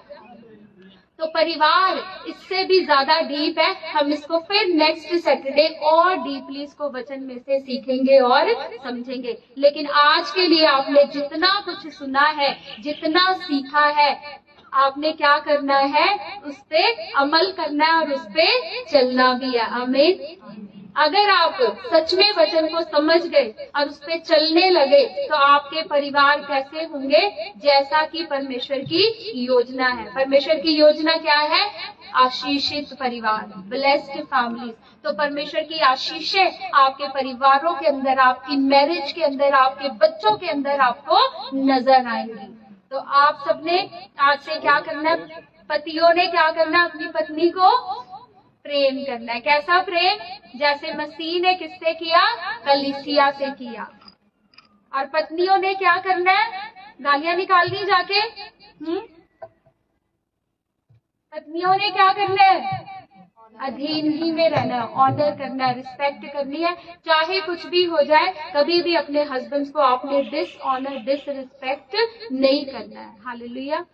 तो परिवार इससे भी ज्यादा डीप है। हम इसको फिर नेक्स्ट सैटरडे और डीपली इसको वचन में से सीखेंगे और समझेंगे। लेकिन आज के लिए आपने जितना कुछ सुना है, जितना सीखा है, आपने क्या करना है? उस पे अमल करना है और उस पे चलना भी है। आमीन। अगर आप सच में वचन को समझ गए और उस पे चलने लगे तो आपके परिवार कैसे होंगे? जैसा कि परमेश्वर की योजना है। परमेश्वर की योजना क्या है? आशीषित परिवार, ब्लेस्ड फैमिलीज। तो परमेश्वर की आशीषें आपके परिवारों के अंदर, आपकी मैरिज के अंदर, आपके बच्चों के अंदर आपको नजर आएंगी। तो आप सबने आज से क्या करना है? पतियों ने क्या करना? अपनी पत्नी को प्रेम करना है। कैसा प्रेम? जैसे मसीह ने किससे किया? कलीसिया से किया। और पत्नियों ने क्या करना है? गालियां निकालनी जाके? पत्नियों ने क्या करना है? अधीन ही में रहना है, ऑनर करना है, रिस्पेक्ट करनी है, चाहे कुछ भी हो जाए। कभी भी अपने हस्बैंड्स को आपने डिसऑनर, डिसरिस्पेक्ट नहीं करना है। हालेलुया।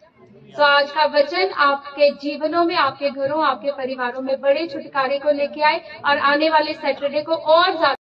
तो आज का वचन आपके जीवनों में, आपके घरों, आपके परिवारों में बड़े छुटकारे को लेके आए और आने वाले सैटरडे को और ज्यादा